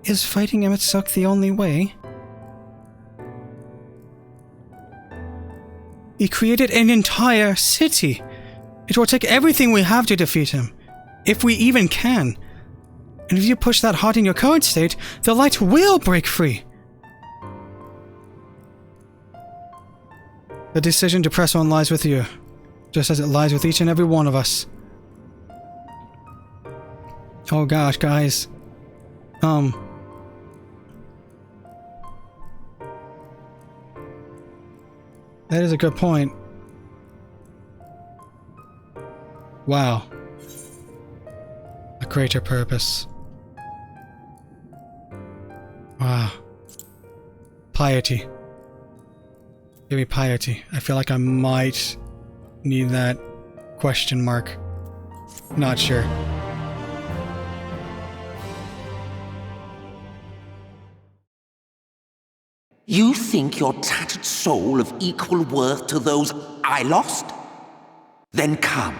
Is fighting Imitsuk the only way? He created an entire city. It will take everything we have to defeat him, if we even can. And if you push that hard in your current state, the light will break free. The decision to press on lies with you, just as it lies with each and every one of us. Oh gosh, guys. That is a good point. Wow. A greater purpose. Wow. Piety. Give me piety. I feel like I might need that question mark. Not sure. You think your tattered soul of equal worth to those I lost? Then come.